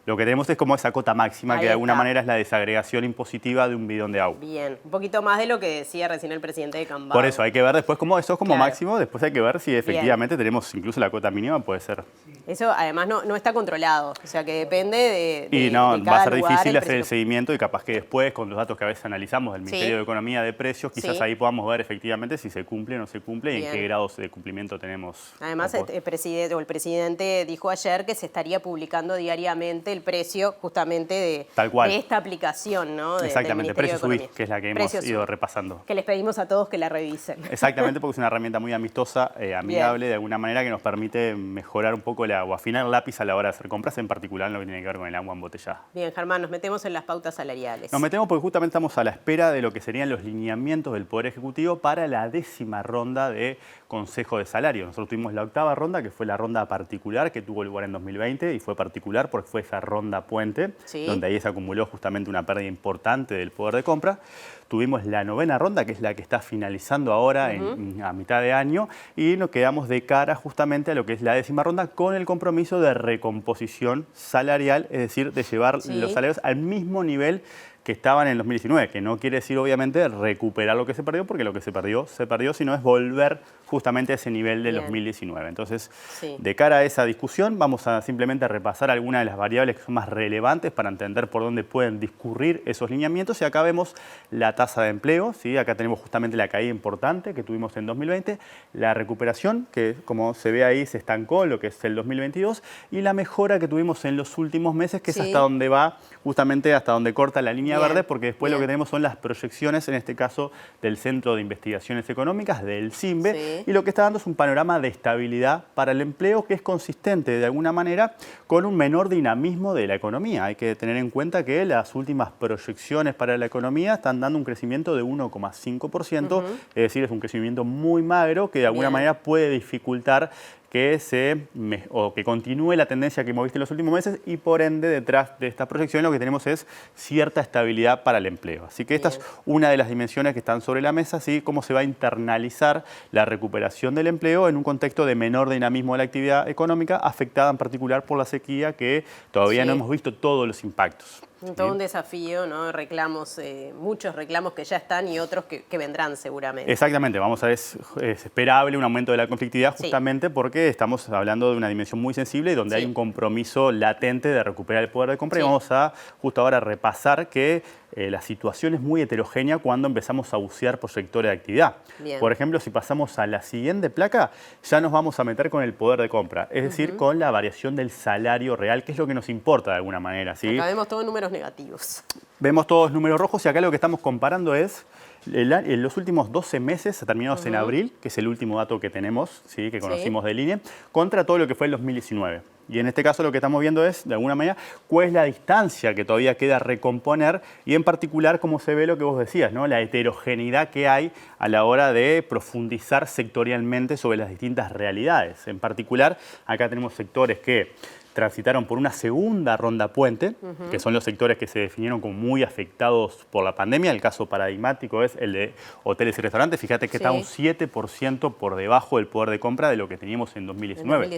lo que tenemos es como esa cota máxima, que de alguna manera es la desagregación impositiva de un bidón de agua. Bien, un poquito más de lo que decía recién el presidente de Cambao. Por eso hay que ver después cómo eso es como máximo, después hay que ver si efectivamente tenemos incluso la cota mínima, puede ser. Eso además no está controlado, o sea que depende de Y no, de va a ser lugar, difícil hacer el precio. seguimiento y capaz que después, con los datos que a veces analizamos del Ministerio de Economía de Precios, quizás ahí podamos ver efectivamente si se cumple o no se cumple y en qué grados de cumplimiento tenemos. Además, el presidente dijo ayer que se estaría publicando diariamente el precio justamente de esta aplicación, ¿no? Exactamente, Precios Subí, que es la que hemos ido repasando. Que les pedimos a todos que la revisen. Exactamente, porque es una herramienta muy amistosa, amigable, de alguna manera, que nos permite mejorar un poco o afinar el lápiz a la hora de hacer compras, en particular en lo que tiene que ver con el agua embotellada. Bien, Germán, nos metemos en las pautas salariales. Nos metemos porque justamente estamos a la espera de lo que serían los lineamientos del Poder Ejecutivo para la 10ª ronda de Consejo de Salario. Nosotros tuvimos la 8ª ronda, que fue la ronda particular que tuvo lugar en 2020, y fue particular porque fue esa ronda puente, donde ahí se acumuló justamente una pérdida importante del poder de compra. Tuvimos la 9ª ronda, que es la que está finalizando ahora a mitad de año, y nos quedamos de cara justamente a lo que es la 10ª ronda con el compromiso de recomposición salarial, es decir, de llevar los salarios al mismo nivel que estaban en el 2019, que no quiere decir obviamente recuperar lo que se perdió, porque lo que se perdió, sino es volver justamente a ese nivel del 2019. Entonces, de cara a esa discusión, vamos a simplemente repasar algunas de las variables que son más relevantes para entender por dónde pueden discurrir esos lineamientos. Y acá vemos la tasa de empleo, ¿sí? Acá tenemos justamente la caída importante que tuvimos en 2020, la recuperación, que como se ve ahí se estancó en lo que es el 2022, y la mejora que tuvimos en los últimos meses, que es hasta donde va, justamente hasta donde corta la línea verde, porque después lo que tenemos son las proyecciones, en este caso del Centro de Investigaciones Económicas, del CIMBE, y lo que está dando es un panorama de estabilidad para el empleo que es consistente de alguna manera con un menor dinamismo de la economía. Hay que tener en cuenta que las últimas proyecciones para la economía están dando un crecimiento de 1,5%, es decir, es un crecimiento muy magro que de alguna manera puede dificultar que continúe la tendencia que hemos visto en los últimos meses, y por ende detrás de esta proyección lo que tenemos es cierta estabilidad para el empleo. Así que esta es una de las dimensiones que están sobre la mesa, ¿sí? Cómo se va a internalizar la recuperación del empleo en un contexto de menor dinamismo de la actividad económica, afectada en particular por la sequía, que todavía no hemos visto todos los impactos. Todo un desafío, ¿no? Reclamos, muchos reclamos que ya están y otros que vendrán seguramente. Exactamente, vamos a ver, es esperable un aumento de la conflictividad justamente porque estamos hablando de una dimensión muy sensible y donde hay un compromiso latente de recuperar el poder de compra. Y vamos a justo ahora repasar que la situación es muy heterogénea cuando empezamos a bucear por sectores de actividad. Por ejemplo, si pasamos a la siguiente placa, ya nos vamos a meter con el poder de compra, es decir, con la variación del salario real, que es lo que nos importa de alguna manera, ¿sí? Acá vemos todos números negativos. Vemos todos números rojos y acá lo que estamos comparando es en los últimos 12 meses, terminados en abril, que es el último dato que tenemos, ¿sí? Que conocimos del INE, contra todo lo que fue el 2019. Y en este caso lo que estamos viendo es, de alguna manera, cuál es la distancia que todavía queda recomponer y en particular cómo se ve lo que vos decías, ¿no? La heterogeneidad que hay a la hora de profundizar sectorialmente sobre las distintas realidades. En particular, acá tenemos sectores que transitaron por una segunda ronda puente, que son los sectores que se definieron como muy afectados por la pandemia. El caso paradigmático es el de hoteles y restaurantes. Fíjate que está un 7% por debajo del poder de compra de lo que teníamos en 2019.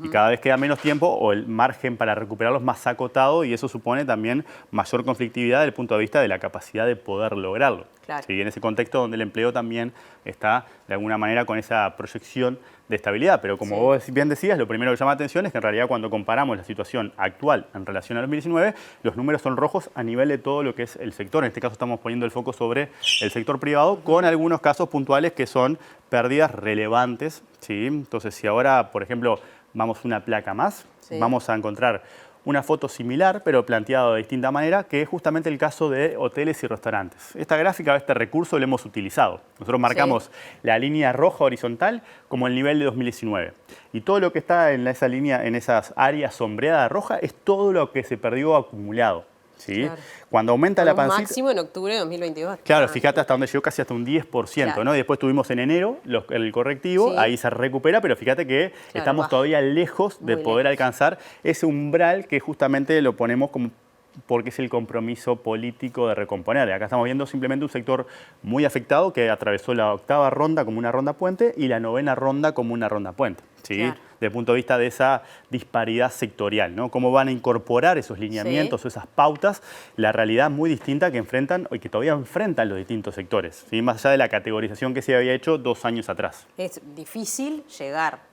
Y cada vez queda menos tiempo o el margen para recuperarlos más acotado, y eso supone también mayor conflictividad desde el punto de vista de la capacidad de poder lograrlo. Sí, en ese contexto donde el empleo también está de alguna manera con esa proyección de estabilidad. Pero como vos bien decías, lo primero que llama la atención es que en realidad cuando comparamos la situación actual en relación a 2019, los números son rojos a nivel de todo lo que es el sector. En este caso estamos poniendo el foco sobre el sector privado, con algunos casos puntuales que son pérdidas relevantes, ¿sí? Entonces, si ahora, por ejemplo, vamos una placa más, vamos a encontrar una foto similar, pero planteado de distinta manera, que es justamente el caso de hoteles y restaurantes. Esta gráfica, este recurso lo hemos utilizado. Nosotros marcamos la línea roja horizontal como el nivel de 2019. Y todo lo que está en esa línea, en esas áreas sombreadas roja, es todo lo que se perdió acumulado. ¿sí? Claro. Cuando aumenta la pancita... máximo en octubre de 2022. Claro, fíjate hasta dónde llegó, casi hasta un 10%, claro. ¿no? Y después tuvimos en enero el correctivo, Sí. ahí se recupera, pero fíjate que estamos todavía lejos de poder alcanzar ese umbral que justamente lo ponemos como porque es el compromiso político de recomponer. Y acá estamos viendo simplemente un sector muy afectado que atravesó la 8ª ronda como una ronda puente y la 9ª ronda como una ronda puente, ¿sí? Claro. Desde el punto de vista de esa disparidad sectorial, ¿no? Cómo van a incorporar esos lineamientos o esas pautas, la realidad muy distinta que enfrentan y que todavía enfrentan los distintos sectores, ¿sí? Más allá de la categorización que se había hecho 2 años atrás. Es difícil llegar.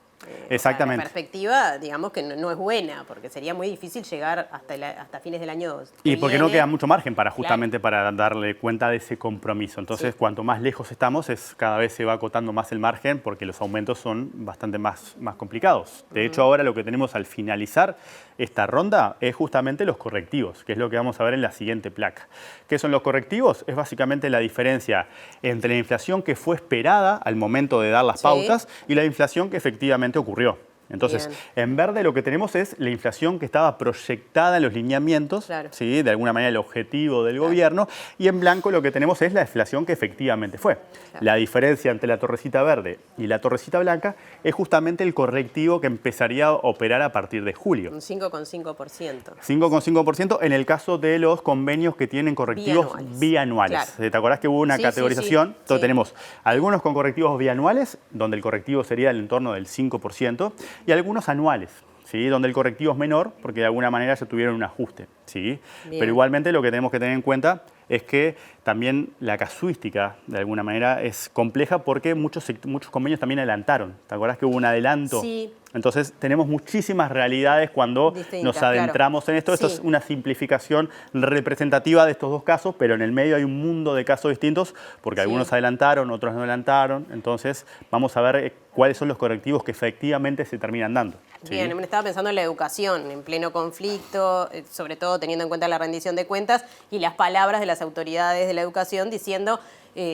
Exactamente. La perspectiva, digamos que no es buena, porque sería muy difícil llegar hasta fines del año que Y porque no viene. queda mucho margen para justamente para darle cuenta de ese compromiso. Entonces, cuanto más lejos estamos, cada vez se va acotando más el margen porque los aumentos son bastante más complicados. De hecho, ahora lo que tenemos al finalizar esta ronda es justamente los correctivos, que es lo que vamos a ver en la siguiente placa. ¿Qué son los correctivos? Es básicamente la diferencia entre la inflación que fue esperada al momento de dar las pautas y la inflación que efectivamente ocurrió. Entonces, en verde lo que tenemos es la inflación que estaba proyectada en los lineamientos, ¿sí? De alguna manera el objetivo del gobierno, y en blanco lo que tenemos es la inflación que efectivamente fue. La diferencia entre la torrecita verde y la torrecita blanca es justamente el correctivo que empezaría a operar a partir de julio. Un 5,5%. 5,5% en el caso de los convenios que tienen correctivos bianuales. Claro. ¿Te acordás que hubo una categorización? Sí. Entonces tenemos algunos con correctivos bianuales, donde el correctivo sería en torno del 5%, y algunos anuales, ¿sí? Donde el correctivo es menor, porque de alguna manera ya tuvieron un ajuste, ¿sí? Pero igualmente lo que tenemos que tener en cuenta es que también la casuística, de alguna manera, es compleja porque muchos convenios también adelantaron. ¿Te acuerdas que hubo un adelanto? Sí. Entonces, tenemos muchísimas realidades cuando nos adentramos en esto. Esto es una simplificación representativa de estos dos casos, pero en el medio hay un mundo de casos distintos, porque algunos adelantaron, otros no adelantaron. Entonces, vamos a ver cuáles son los correctivos que efectivamente se terminan dando. ¿Sí? Bien, estaba pensando en la educación, en pleno conflicto, sobre todo teniendo en cuenta la rendición de cuentas y las palabras de las autoridades de la educación diciendo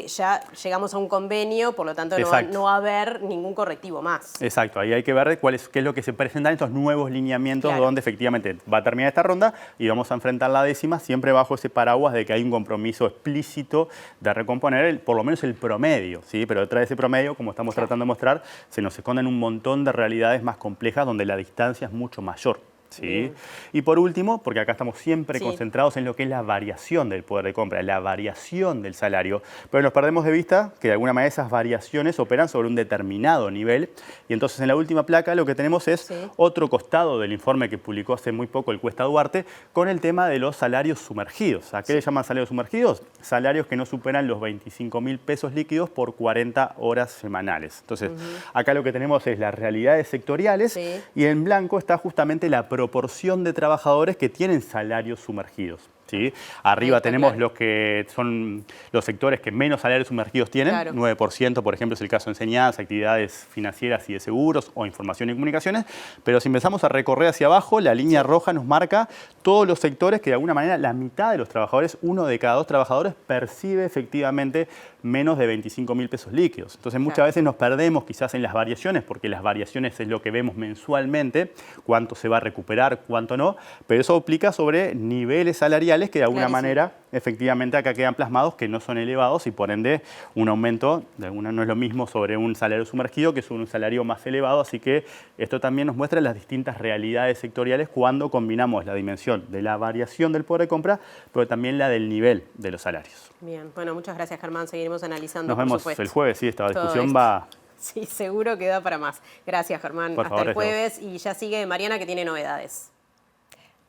ya llegamos a un convenio, por lo tanto no va a haber ningún correctivo más. Exacto, ahí hay que ver qué es lo que se presenta en estos nuevos lineamientos donde efectivamente va a terminar esta ronda y vamos a enfrentar la 10ª siempre bajo ese paraguas de que hay un compromiso explícito de recomponer por lo menos el promedio, ¿sí? Pero detrás de ese promedio, como estamos tratando de mostrar, se nos esconden un montón de realidades más complejas donde la distancia es mucho mayor. ¿Sí? Y por último, porque acá estamos siempre concentrados en lo que es la variación del poder de compra, la variación del salario, pero nos perdemos de vista que de alguna manera esas variaciones operan sobre un determinado nivel y entonces en la última placa lo que tenemos es otro costado del informe que publicó hace muy poco el Cuesta Duarte con el tema de los salarios sumergidos. ¿A qué le llaman salarios sumergidos? Salarios que no superan los 25.000 pesos líquidos por 40 horas semanales. Entonces, acá lo que tenemos es las realidades sectoriales y en blanco está justamente la proporción de trabajadores que tienen salarios sumergidos. ¿Sí? Arriba tenemos los que son los sectores que menos salarios sumergidos tienen, 9%, por ejemplo, es el caso de enseñanza, actividades financieras y de seguros o información y comunicaciones, pero si empezamos a recorrer hacia abajo, la línea roja nos marca todos los sectores que de alguna manera la mitad de los trabajadores, 1 de cada 2 trabajadores, percibe efectivamente menos de 25.000 pesos líquidos. Entonces muchas veces nos perdemos quizás en las variaciones, porque las variaciones es lo que vemos mensualmente, cuánto se va a recuperar, cuánto no, pero eso aplica sobre niveles salariales que de alguna manera efectivamente acá quedan plasmados que no son elevados y por ende un aumento de alguna no es lo mismo sobre un salario sumergido que sobre un salario más elevado, así que esto también nos muestra las distintas realidades sectoriales cuando combinamos la dimensión de la variación del poder de compra, pero también la del nivel de los salarios. Bien, bueno, muchas gracias Germán, seguiremos analizando. Nos vemos el jueves, sí, esta discusión va... Sí, seguro que da para más. Gracias Germán, hasta el jueves y ya sigue Mariana que tiene novedades.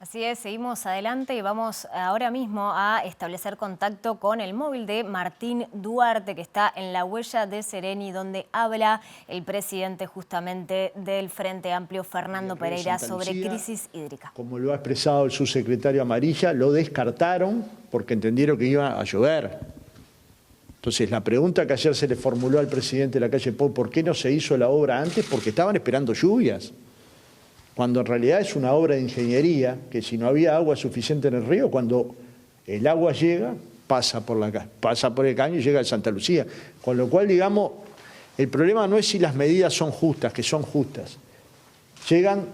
Así es, seguimos adelante y vamos ahora mismo a establecer contacto con el móvil de Martín Duarte, que está en la huella de Sereni, donde habla el presidente justamente del Frente Amplio, Fernando Pereira, sobre crisis hídrica. Como lo ha expresado el subsecretario Amarilla, lo descartaron porque entendieron que iba a llover. Entonces, la pregunta que ayer se le formuló al presidente de la calle Pou, ¿por qué no se hizo la obra antes? Porque estaban esperando lluvias. Cuando en realidad es una obra de ingeniería, que si no había agua suficiente en el río, cuando el agua llega, pasa por el caño y llega a Santa Lucía. Con lo cual, digamos, el problema no es si las medidas son justas, que son justas. Llegan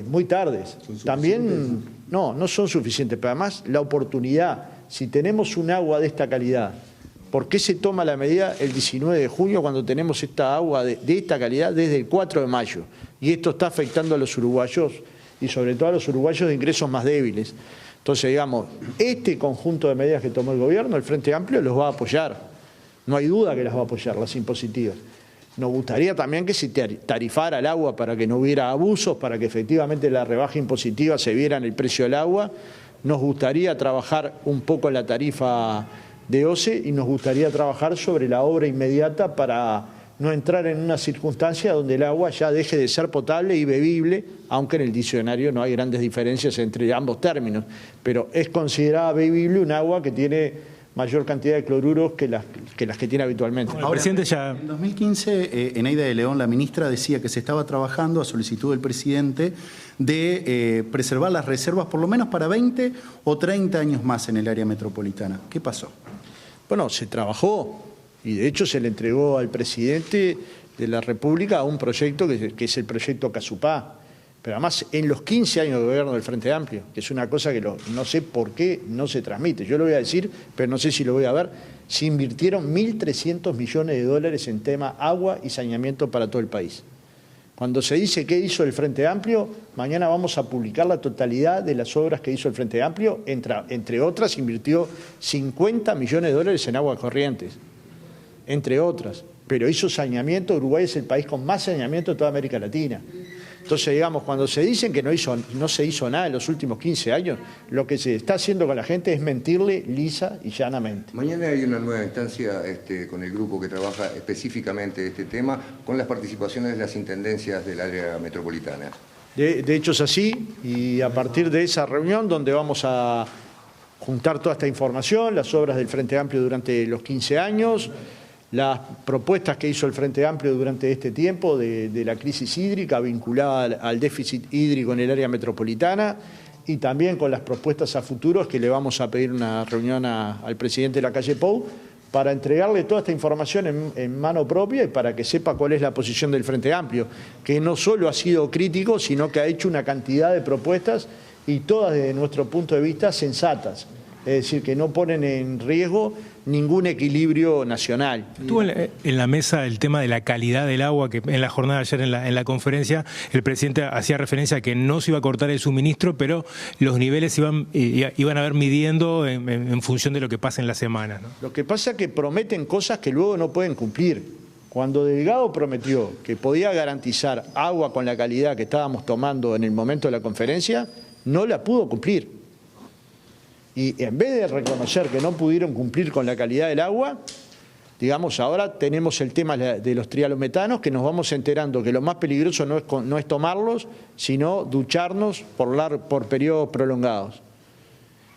muy tardes. También no son suficientes, pero además la oportunidad, si tenemos un agua de esta calidad, ¿por qué se toma la medida el 19 de junio cuando tenemos esta agua de esta calidad desde el 4 de mayo? Y esto está afectando a los uruguayos y sobre todo a los uruguayos de ingresos más débiles. Entonces, digamos, este conjunto de medidas que tomó el gobierno, el Frente Amplio, los va a apoyar. No hay duda que las va a apoyar, las impositivas. Nos gustaría también que se tarifara el agua para que no hubiera abusos, para que efectivamente la rebaja impositiva se viera en el precio del agua. Nos gustaría trabajar un poco en la tarifa de OCE y nos gustaría trabajar sobre la obra inmediata para no entrar en una circunstancia donde el agua ya deje de ser potable y bebible, aunque en el diccionario no hay grandes diferencias entre ambos términos, pero es considerada bebible un agua que tiene mayor cantidad de cloruros que las que tiene habitualmente. Ahora, presidente, en 2015, Eneida de León, la ministra, decía que se estaba trabajando a solicitud del presidente de preservar las reservas por lo menos para 20 o 30 años más en el área metropolitana. ¿Qué pasó? Bueno, se trabajó y de hecho se le entregó al presidente de la República un proyecto que es el proyecto Casupá. Pero además en los 15 años de gobierno del Frente Amplio, que es una cosa que no sé por qué no se transmite. Yo lo voy a decir, pero no sé si lo voy a ver. Se invirtieron 1.300 millones de dólares en tema agua y saneamiento para todo el país. Cuando se dice qué hizo el Frente Amplio, mañana vamos a publicar la totalidad de las obras que hizo el Frente Amplio. Entre otras, invirtió 50 millones de dólares en aguas corrientes, entre otras. Pero hizo saneamiento. Uruguay es el país con más saneamiento de toda América Latina. Entonces, digamos, cuando se dicen que no se hizo nada en los últimos 15 años, lo que se está haciendo con la gente es mentirle lisa y llanamente. Mañana hay una nueva instancia con el grupo que trabaja específicamente este tema, con las participaciones de las intendencias del área metropolitana. De hecho es así, y a partir de esa reunión donde vamos a juntar toda esta información, las obras del Frente Amplio durante los 15 años, las propuestas que hizo el Frente Amplio durante este tiempo de la crisis hídrica vinculada al déficit hídrico en el área metropolitana y también con las propuestas a futuros que le vamos a pedir una reunión al presidente de la calle Pou para entregarle toda esta información en mano propia y para que sepa cuál es la posición del Frente Amplio, que no solo ha sido crítico, sino que ha hecho una cantidad de propuestas y todas desde nuestro punto de vista sensatas. Es decir, que no ponen en riesgo ningún equilibrio nacional. Estuvo en la mesa el tema de la calidad del agua, que en la jornada de ayer en la conferencia el presidente hacía referencia a que no se iba a cortar el suministro, pero los niveles iban a ver midiendo en función de lo que pasa en la semana, ¿no? Lo que pasa es que prometen cosas que luego no pueden cumplir. Cuando Delgado prometió que podía garantizar agua con la calidad que estábamos tomando en el momento de la conferencia, no la pudo cumplir. Y en vez de reconocer que no pudieron cumplir con la calidad del agua, digamos, ahora tenemos el tema de los trialometanos, que nos vamos enterando que lo más peligroso no es tomarlos, sino ducharnos por periodos prolongados.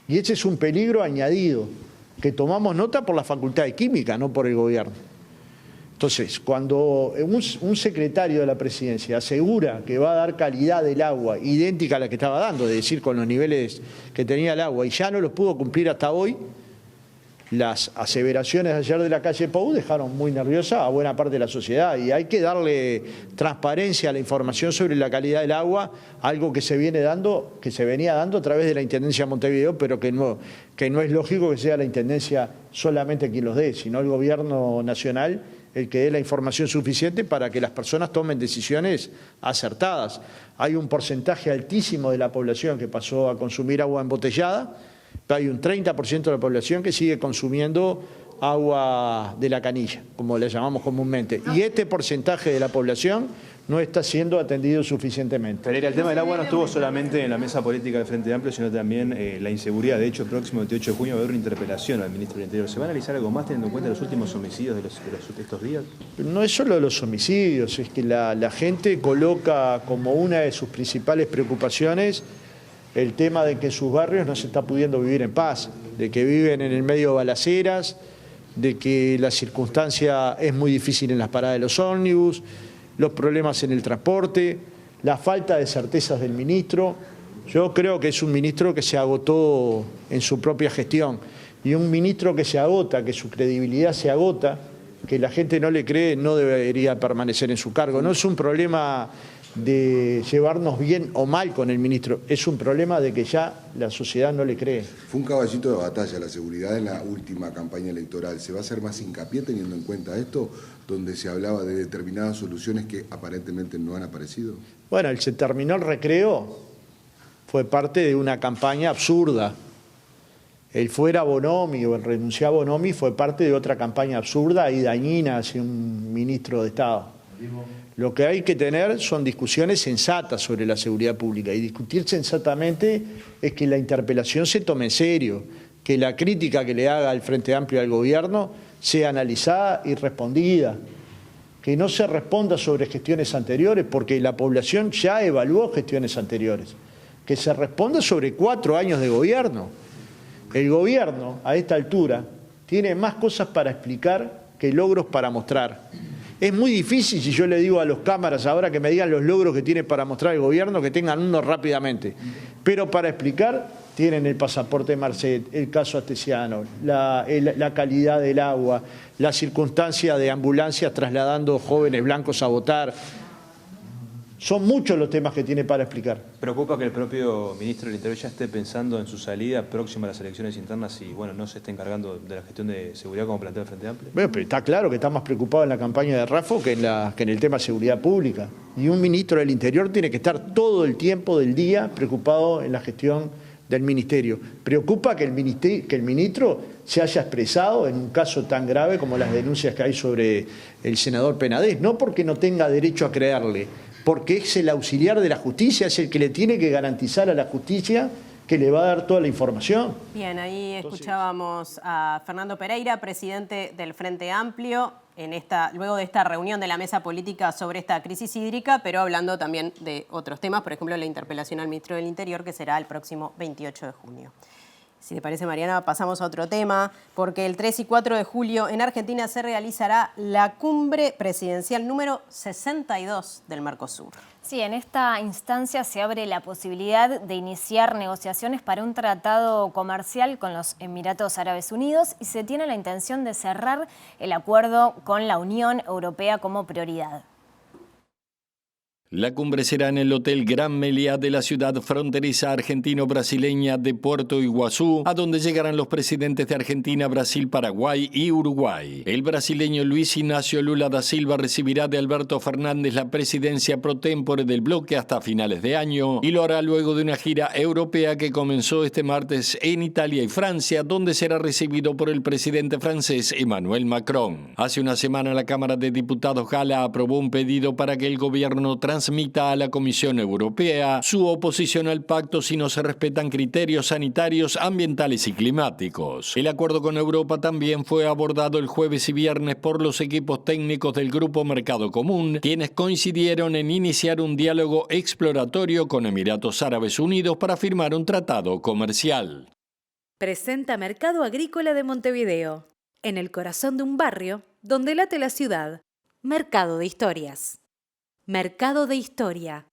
Y ese es un peligro añadido, que tomamos nota por la Facultad de Química, no por el gobierno. Entonces, cuando un secretario de la presidencia asegura que va a dar calidad del agua idéntica a la que estaba dando, es decir, con los niveles que tenía el agua, y ya no los pudo cumplir hasta hoy, las aseveraciones de ayer de la calle Pou dejaron muy nerviosa a buena parte de la sociedad y hay que darle transparencia a la información sobre la calidad del agua, algo que se venía dando a través de la Intendencia de Montevideo, pero que no es lógico que sea la Intendencia solamente quien los dé, sino el Gobierno Nacional el que dé la información suficiente para que las personas tomen decisiones acertadas. Hay un porcentaje altísimo de la población que pasó a consumir agua embotellada, pero hay un 30% de la población que sigue consumiendo agua de la canilla, como la llamamos comúnmente. Y este porcentaje de la población no está siendo atendido suficientemente. Pereira, el tema del agua no estuvo solamente en la mesa política del Frente Amplio, sino también la inseguridad. De hecho, el próximo 28 de junio va a haber una interpelación al ministro del Interior. ¿Se va a analizar algo más teniendo en cuenta los últimos homicidios de estos días? No es solo los homicidios, es que la gente coloca como una de sus principales preocupaciones el tema de que en sus barrios no se está pudiendo vivir en paz, de que viven en el medio de balaceras, de que la circunstancia es muy difícil en las paradas de los ómnibus, los problemas en el transporte, la falta de certezas del ministro. Yo creo que es un ministro que se agotó en su propia gestión y un ministro que se agota, que su credibilidad se agota, que la gente no le cree, no debería permanecer en su cargo. No es un problema de llevarnos bien o mal con el ministro. Es un problema de que ya la sociedad no le cree. Fue un caballito de batalla la seguridad en la última campaña electoral. ¿Se va a hacer más hincapié teniendo en cuenta esto, donde se hablaba de determinadas soluciones que aparentemente no han aparecido? Bueno, se terminó el recreo, fue parte de una campaña absurda. El fuera Bonomi o el renunciar a Bonomi fue parte de otra campaña absurda y dañina hacia un ministro de Estado. Lo que hay que tener son discusiones sensatas sobre la seguridad pública, y discutir sensatamente es que la interpelación se tome en serio, que la crítica que le haga el Frente Amplio al gobierno sea analizada y respondida, que no se responda sobre gestiones anteriores, porque la población ya evaluó gestiones anteriores, que se responda sobre 4 años de gobierno. El gobierno, a esta altura, tiene más cosas para explicar que logros para mostrar. Es muy difícil, si yo le digo a los cámaras ahora que me digan los logros que tiene para mostrar el gobierno, que tengan uno rápidamente. Pero para explicar, tienen el pasaporte Marcet, el caso Astesiano, la calidad del agua, la circunstancia de ambulancias trasladando jóvenes blancos a votar. Son muchos los temas que tiene para explicar. ¿Preocupa que el propio ministro del Interior ya esté pensando en su salida próxima a las elecciones internas y bueno, no se esté encargando de la gestión de seguridad como plantea el Frente Amplio? Bueno, pero está claro que está más preocupado en la campaña de Raffo que en el tema de seguridad pública. Y un ministro del Interior tiene que estar todo el tiempo del día preocupado en la gestión del ministerio. Preocupa que el ministro se haya expresado en un caso tan grave como las denuncias que hay sobre el senador Penades, no porque no tenga derecho a creerle, porque es el auxiliar de la justicia, es el que le tiene que garantizar a la justicia que le va a dar toda la información. Bien, ahí escuchábamos a Fernando Pereira, presidente del Frente Amplio, luego de esta reunión de la mesa política sobre esta crisis hídrica, pero hablando también de otros temas, por ejemplo, la interpelación al ministro del Interior, que será el próximo 28 de junio. Si te parece, Mariana, pasamos a otro tema, porque el 3 y 4 de julio en Argentina se realizará la cumbre presidencial número 62 del Mercosur. Sí, en esta instancia se abre la posibilidad de iniciar negociaciones para un tratado comercial con los Emiratos Árabes Unidos y se tiene la intención de cerrar el acuerdo con la Unión Europea como prioridad. La cumbre será en el Hotel Gran Meliá de la ciudad fronteriza argentino-brasileña de Puerto Iguazú, a donde llegarán los presidentes de Argentina, Brasil, Paraguay y Uruguay. El brasileño Luis Ignacio Lula da Silva recibirá de Alberto Fernández la presidencia pro tempore del bloque hasta finales de año y lo hará luego de una gira europea que comenzó este martes en Italia y Francia, donde será recibido por el presidente francés Emmanuel Macron. Hace una semana la Cámara de Diputados Gala aprobó un pedido para que el gobierno transmita a la Comisión Europea su oposición al pacto si no se respetan criterios sanitarios, ambientales y climáticos. El acuerdo con Europa también fue abordado el jueves y viernes por los equipos técnicos del Grupo Mercado Común, quienes coincidieron en iniciar un diálogo exploratorio con Emiratos Árabes Unidos para firmar un tratado comercial. Presenta Mercado Agrícola de Montevideo, en el corazón de un barrio donde late la ciudad. Mercado de Historias. Mercado de Historia.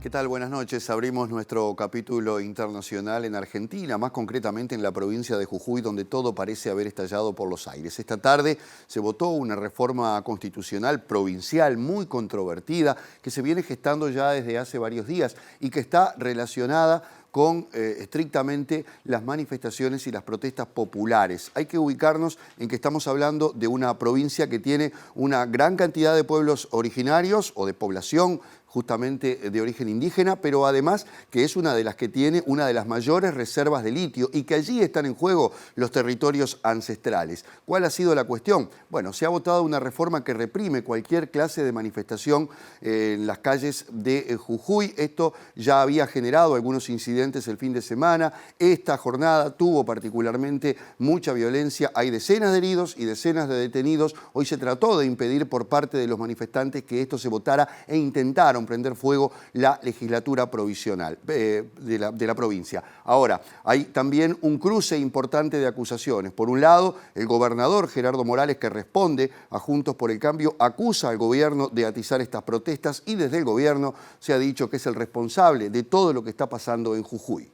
¿Qué tal? Buenas noches. Abrimos nuestro capítulo internacional en Argentina, más concretamente en la provincia de Jujuy, donde todo parece haber estallado por los aires. Esta tarde se votó una reforma constitucional provincial muy controvertida que se viene gestando ya desde hace varios días y que está relacionada con estrictamente las manifestaciones y las protestas populares. Hay que ubicarnos en que estamos hablando de una provincia que tiene una gran cantidad de pueblos originarios o de población justamente de origen indígena, pero además que es una de las que tiene una de las mayores reservas de litio y que allí están en juego los territorios ancestrales. ¿Cuál ha sido la cuestión? Bueno, se ha votado una reforma que reprime cualquier clase de manifestación en las calles de Jujuy. Esto ya había generado algunos incidentes el fin de semana. Esta jornada tuvo particularmente mucha violencia. Hay decenas de heridos y decenas de detenidos. Hoy se trató de impedir por parte de los manifestantes que esto se votara e intentaron prender fuego la legislatura provisional de la provincia. Ahora, hay también un cruce importante de acusaciones. Por un lado, el gobernador Gerardo Morales, que responde a Juntos por el Cambio, acusa al gobierno de atizar estas protestas y desde el gobierno se ha dicho que es el responsable de todo lo que está pasando en Jujuy.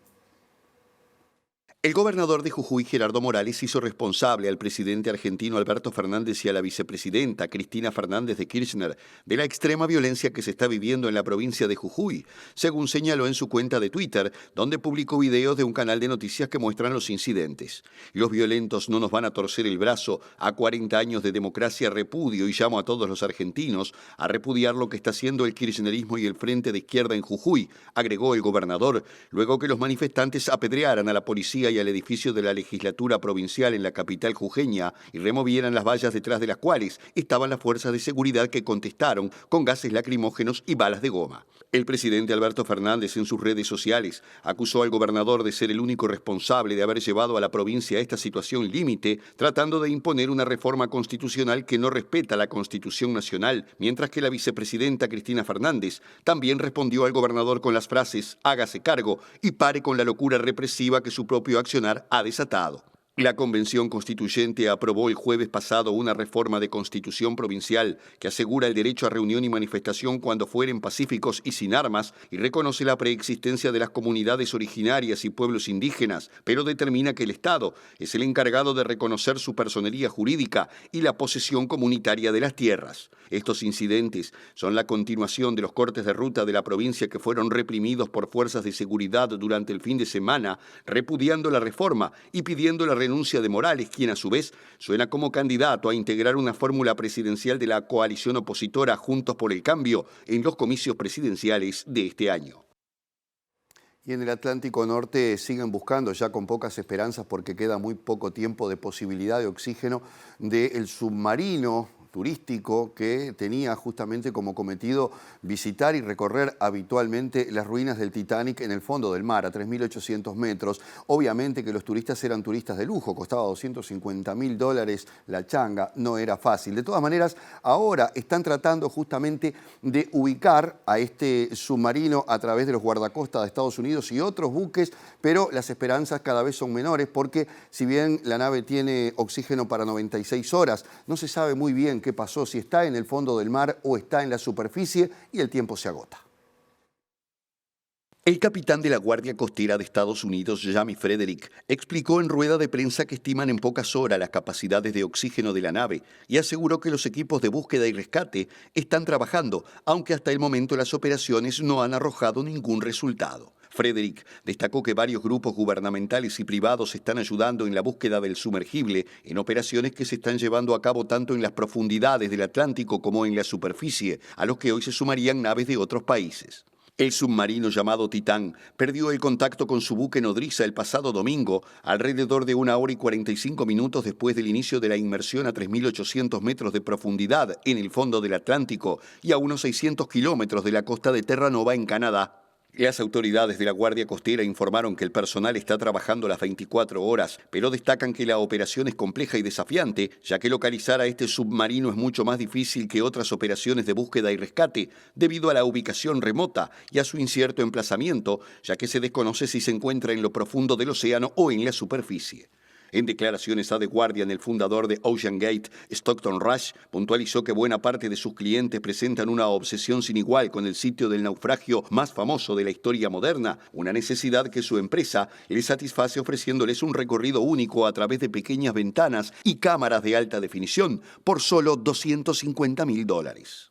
El gobernador de Jujuy, Gerardo Morales, hizo responsable al presidente argentino Alberto Fernández y a la vicepresidenta Cristina Fernández de Kirchner de la extrema violencia que se está viviendo en la provincia de Jujuy, según señaló en su cuenta de Twitter, donde publicó videos de un canal de noticias que muestran los incidentes. Los violentos no nos van a torcer el brazo. A 40 años de democracia repudio y llamo a todos los argentinos a repudiar lo que está haciendo el kirchnerismo y el Frente de Izquierda en Jujuy, agregó el gobernador, luego que los manifestantes apedrearan a la policía y al edificio de la legislatura provincial en la capital jujeña y removieran las vallas detrás de las cuales estaban las fuerzas de seguridad que contestaron con gases lacrimógenos y balas de goma. El presidente Alberto Fernández en sus redes sociales acusó al gobernador de ser el único responsable de haber llevado a la provincia a esta situación límite, tratando de imponer una reforma constitucional que no respeta la Constitución Nacional, mientras que la vicepresidenta Cristina Fernández también respondió al gobernador con las frases «hágase cargo» y «pare con la locura represiva que su propio accionar ha desatado». La Convención Constituyente aprobó el jueves pasado una reforma de Constitución provincial que asegura el derecho a reunión y manifestación cuando fueren pacíficos y sin armas y reconoce la preexistencia de las comunidades originarias y pueblos indígenas, pero determina que el Estado es el encargado de reconocer su personería jurídica y la posesión comunitaria de las tierras. Estos incidentes son la continuación de los cortes de ruta de la provincia que fueron reprimidos por fuerzas de seguridad durante el fin de semana, repudiando la reforma y pidiendo la renuncia de Morales, quien a su vez suena como candidato a integrar una fórmula presidencial de la coalición opositora Juntos por el Cambio en los comicios presidenciales de este año. Y en el Atlántico Norte siguen buscando, ya con pocas esperanzas porque queda muy poco tiempo de posibilidad de oxígeno, del submarino turístico que tenía justamente como cometido visitar y recorrer habitualmente las ruinas del Titanic en el fondo del mar, a 3.800 metros. Obviamente que los turistas eran turistas de lujo, costaba $250.000 la changa, no era fácil. De todas maneras, ahora están tratando justamente de ubicar a este submarino a través de los guardacostas de Estados Unidos y otros buques, pero las esperanzas cada vez son menores porque si bien la nave tiene oxígeno para 96 horas, no se sabe muy bien qué pasó, si está en el fondo del mar o está en la superficie y el tiempo se agota. El capitán de la Guardia Costera de Estados Unidos, Jamie Frederick, explicó en rueda de prensa que estiman en pocas horas las capacidades de oxígeno de la nave y aseguró que los equipos de búsqueda y rescate están trabajando, aunque hasta el momento las operaciones no han arrojado ningún resultado. Frederick destacó que varios grupos gubernamentales y privados están ayudando en la búsqueda del sumergible en operaciones que se están llevando a cabo tanto en las profundidades del Atlántico como en la superficie, a los que hoy se sumarían naves de otros países. El submarino llamado Titán perdió el contacto con su buque nodriza el pasado domingo, alrededor de 1 hora y 45 minutos después del inicio de la inmersión a 3.800 metros de profundidad en el fondo del Atlántico y a unos 600 kilómetros de la costa de Terranova en Canadá. Las autoridades de la Guardia Costera informaron que el personal está trabajando las 24 horas, pero destacan que la operación es compleja y desafiante, ya que localizar a este submarino es mucho más difícil que otras operaciones de búsqueda y rescate, debido a la ubicación remota y a su incierto emplazamiento, ya que se desconoce si se encuentra en lo profundo del océano o en la superficie. En declaraciones a The Guardian, el fundador de OceanGate, Stockton Rush, puntualizó que buena parte de sus clientes presentan una obsesión sin igual con el sitio del naufragio más famoso de la historia moderna, una necesidad que su empresa le satisface ofreciéndoles un recorrido único a través de pequeñas ventanas y cámaras de alta definición por solo $250.000.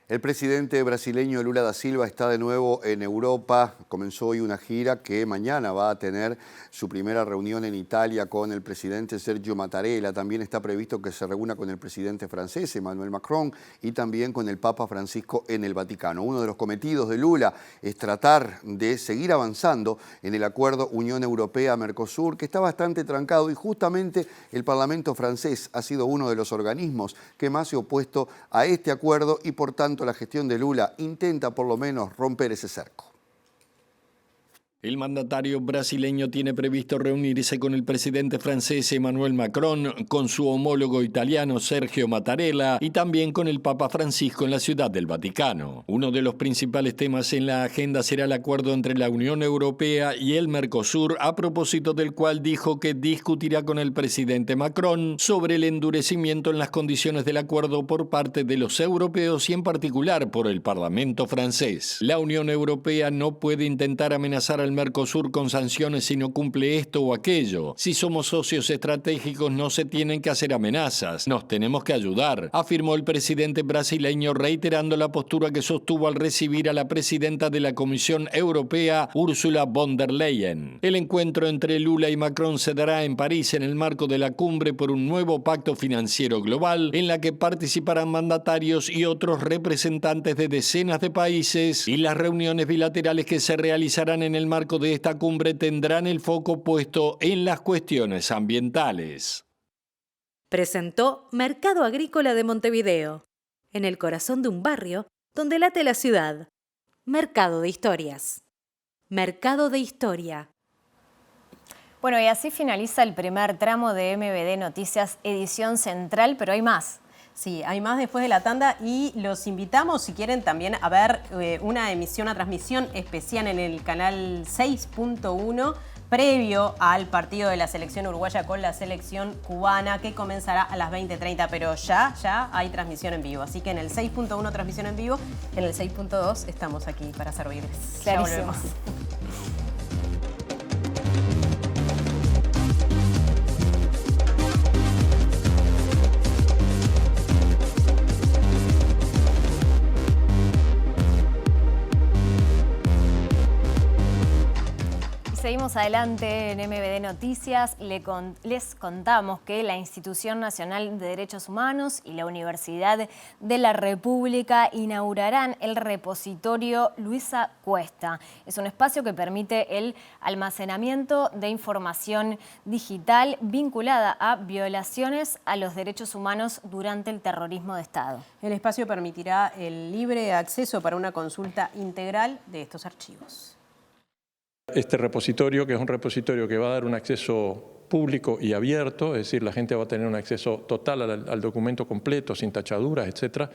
El presidente brasileño Lula da Silva está de nuevo en Europa. Comenzó hoy una gira que mañana va a tener su primera reunión en Italia con el presidente Sergio Mattarella. También está previsto que se reúna con el presidente francés Emmanuel Macron y también con el Papa Francisco en el Vaticano. Uno de los cometidos de Lula es tratar de seguir avanzando en el acuerdo Unión Europea-Mercosur, que está bastante trancado, y justamente el Parlamento francés ha sido uno de los organismos que más se ha opuesto a este acuerdo y por tanto la gestión de Lula intenta por lo menos romper ese cerco. El mandatario brasileño tiene previsto reunirse con el presidente francés Emmanuel Macron, con su homólogo italiano Sergio Mattarella y también con el Papa Francisco en la Ciudad del Vaticano. Uno de los principales temas en la agenda será el acuerdo entre la Unión Europea y el Mercosur, a propósito del cual dijo que discutirá con el presidente Macron sobre el endurecimiento en las condiciones del acuerdo por parte de los europeos y en particular por el Parlamento francés. La Unión Europea no puede intentar amenazar al al Mercosur con sanciones si no cumple esto o aquello. Si somos socios estratégicos no se tienen que hacer amenazas, nos tenemos que ayudar, afirmó el presidente brasileño, reiterando la postura que sostuvo al recibir a la presidenta de la Comisión Europea, Ursula von der Leyen. El encuentro entre Lula y Macron se dará en París en el marco de la cumbre por un nuevo pacto financiero global, en la que participarán mandatarios y otros representantes de decenas de países, y las reuniones bilaterales que se realizarán en el marco de esta cumbre tendrán el foco puesto en las cuestiones ambientales. Presentó Mercado Agrícola de Montevideo, en el corazón de un barrio donde late la ciudad. Mercado de Historias. Mercado de Historia. Bueno, y así finaliza el primer tramo de MBD Noticias edición central, pero hay más. Sí, hay más después de la tanda y los invitamos, si quieren, también a ver una transmisión especial en el canal 6.1 previo al partido de la selección uruguaya con la selección cubana, que comenzará a las 20:30, pero ya hay transmisión en vivo. Así que en el 6.1 transmisión en vivo, en el 6.2 estamos aquí para servirles. Ya volvemos. Seguimos adelante en MBD Noticias. Les contamos que la Institución Nacional de Derechos Humanos y la Universidad de la República inaugurarán el repositorio Luisa Cuesta. Es un espacio que permite el almacenamiento de información digital vinculada a violaciones a los derechos humanos durante el terrorismo de Estado. El espacio permitirá el libre acceso para una consulta integral de estos archivos. Este repositorio, que es un repositorio que va a dar un acceso público y abierto, es decir, la gente va a tener un acceso total al documento completo, sin tachaduras, etcétera,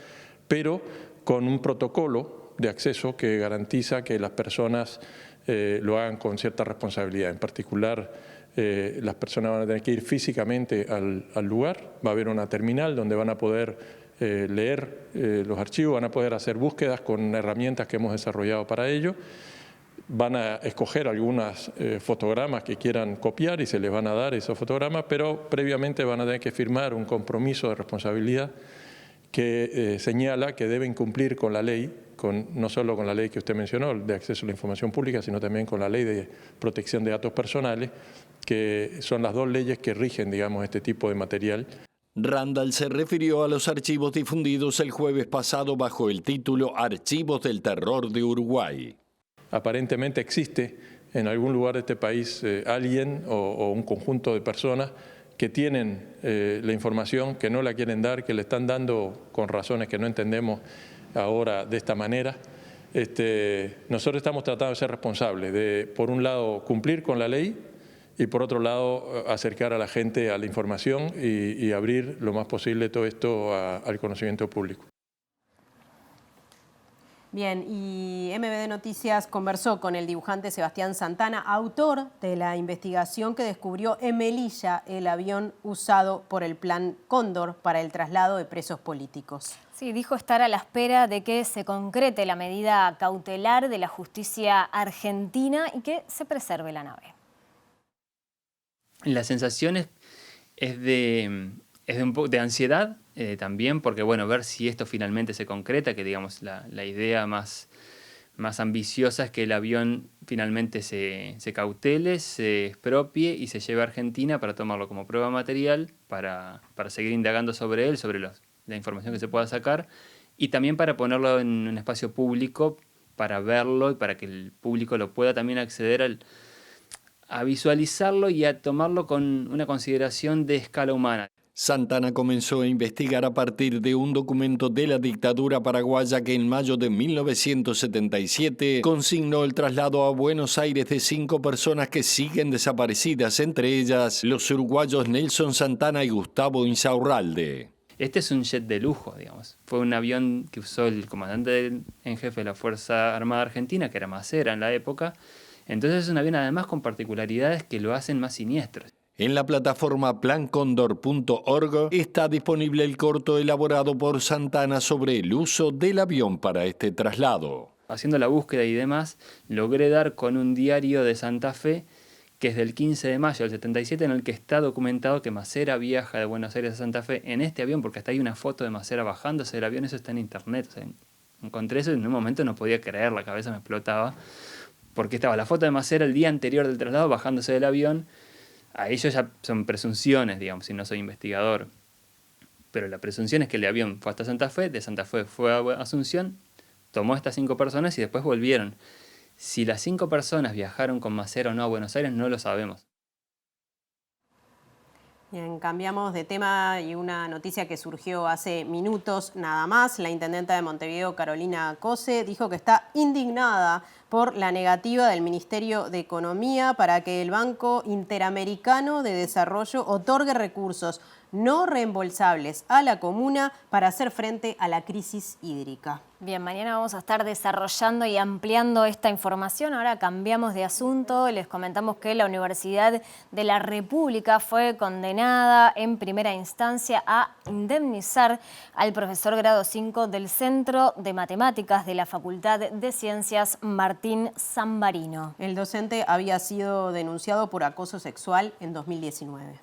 pero con un protocolo de acceso que garantiza que las personas lo hagan con cierta responsabilidad. En particular, las personas van a tener que ir físicamente al lugar, va a haber una terminal donde van a poder leer los archivos, van a poder hacer búsquedas con herramientas que hemos desarrollado para ello. Van a escoger algunos fotogramas que quieran copiar y se les van a dar esos fotogramas, pero previamente van a tener que firmar un compromiso de responsabilidad que señala que deben cumplir con la ley, no solo con la ley que usted mencionó, de acceso a la información pública, sino también con la ley de protección de datos personales, que son las dos leyes que rigen, digamos, este tipo de material. Randall se refirió a los archivos difundidos el jueves pasado bajo el título Archivos del Terror de Uruguay. Aparentemente existe en algún lugar de este país alguien o un conjunto de personas que tienen la información, que no la quieren dar, que le están dando con razones que no entendemos ahora de esta manera. Nosotros estamos tratando de ser responsables, de, por un lado, cumplir con la ley y, por otro lado, acercar a la gente a la información y abrir lo más posible todo esto al conocimiento público. Bien, y MBD Noticias conversó con el dibujante Sebastián Santana, autor de la investigación que descubrió en Melilla el avión usado por el Plan Cóndor para el traslado de presos políticos. Sí, dijo estar a la espera de que se concrete la medida cautelar de la justicia argentina y que se preserve la nave. La sensación es de un poco de ansiedad también, porque bueno, ver si esto finalmente se concreta, que digamos la idea más ambiciosa es que el avión finalmente se cautele, se expropie y se lleve a Argentina para tomarlo como prueba material, para seguir indagando sobre él, sobre la información que se pueda sacar, y también para ponerlo en un espacio público, para verlo y para que el público lo pueda también acceder a visualizarlo y a tomarlo con una consideración de escala humana. Santana comenzó a investigar a partir de un documento de la dictadura paraguaya que en mayo de 1977 consignó el traslado a Buenos Aires de 5 personas que siguen desaparecidas, entre ellas los uruguayos Nelson Santana y Gustavo Insaurralde. Este es un jet de lujo, digamos. Fue un avión que usó el comandante en jefe de la Fuerza Armada Argentina, que era Macera en la época. Entonces es un avión además con particularidades que lo hacen más siniestro. En la plataforma plancondor.org está disponible el corto elaborado por Santana sobre el uso del avión para este traslado. haciendo la búsqueda y demás, logré dar con un diario de Santa Fe que es del 15 de mayo del 77, en el que está documentado que Masera viaja de Buenos Aires a Santa Fe en este avión, porque hasta hay una foto de Masera bajándose del avión, eso está en internet. O sea, encontré eso y en un momento no podía creer, la cabeza me explotaba, porque estaba la foto de Masera el día anterior del traslado bajándose del avión. A ellos ya son presunciones, digamos, si no soy investigador. Pero la presunción es que el avión fue hasta Santa Fe, de Santa Fe fue a Asunción, tomó a estas 5 personas y después volvieron. Si las 5 personas viajaron con Masera o no a Buenos Aires, no lo sabemos. Bien, cambiamos de tema y una noticia que surgió hace minutos nada más. La intendenta de Montevideo, Carolina Cose, dijo que está indignada por la negativa del Ministerio de Economía para que el Banco Interamericano de Desarrollo otorgue recursos no reembolsables a la comuna para hacer frente a la crisis hídrica. Bien, mañana vamos a estar desarrollando y ampliando esta información. Ahora cambiamos de asunto. Les comentamos que la Universidad de la República fue condenada en primera instancia a indemnizar al profesor grado 5 del Centro de Matemáticas de la Facultad de Ciencias, Martín Zambarino. El docente había sido denunciado por acoso sexual en 2019.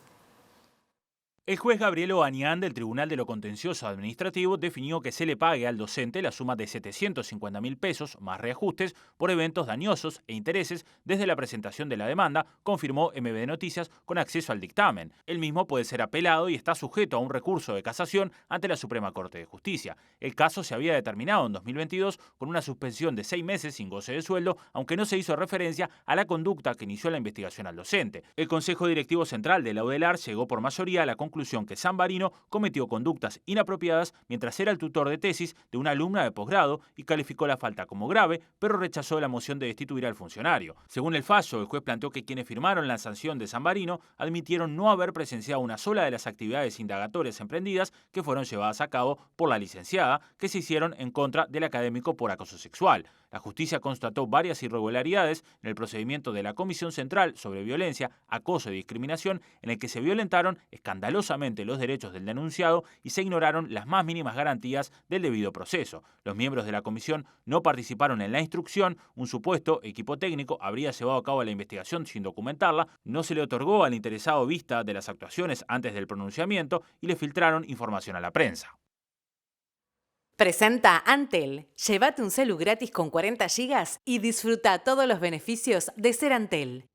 El juez Gabriel Oanián del Tribunal de lo Contencioso Administrativo definió que se le pague al docente la suma de 750.000 pesos más reajustes por eventos dañosos e intereses desde la presentación de la demanda, confirmó MB Noticias con acceso al dictamen. El mismo puede ser apelado y está sujeto a un recurso de casación ante la Suprema Corte de Justicia. El caso se había determinado en 2022 con una suspensión de 6 meses sin goce de sueldo, aunque no se hizo referencia a la conducta que inició la investigación al docente. El Consejo Directivo Central de la UDELAR llegó por mayoría a la conclusión que Zambarino cometió conductas inapropiadas mientras era el tutor de tesis de una alumna de posgrado y calificó la falta como grave, pero rechazó la moción de destituir al funcionario. Según el fallo, el juez planteó que quienes firmaron la sanción de Zambarino admitieron no haber presenciado una sola de las actividades indagatorias emprendidas que fueron llevadas a cabo por la licenciada, que se hicieron en contra del académico por acoso sexual. La justicia constató varias irregularidades en el procedimiento de la Comisión Central sobre Violencia, Acoso y Discriminación, en el que se violentaron escandalosamente los derechos del denunciado y se ignoraron las más mínimas garantías del debido proceso. Los miembros de la comisión no participaron en la instrucción, un supuesto equipo técnico habría llevado a cabo la investigación sin documentarla, no se le otorgó al interesado vista de las actuaciones antes del pronunciamiento y le filtraron información a la prensa. Presenta Antel. Llévate un celu gratis con 40 GB y disfruta todos los beneficios de ser Antel.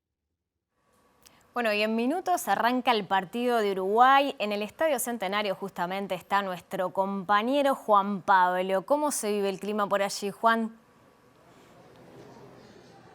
Bueno, y en minutos arranca el partido de Uruguay. En el Estadio Centenario justamente está nuestro compañero Juan Pablo. ¿Cómo se vive el clima por allí, Juan?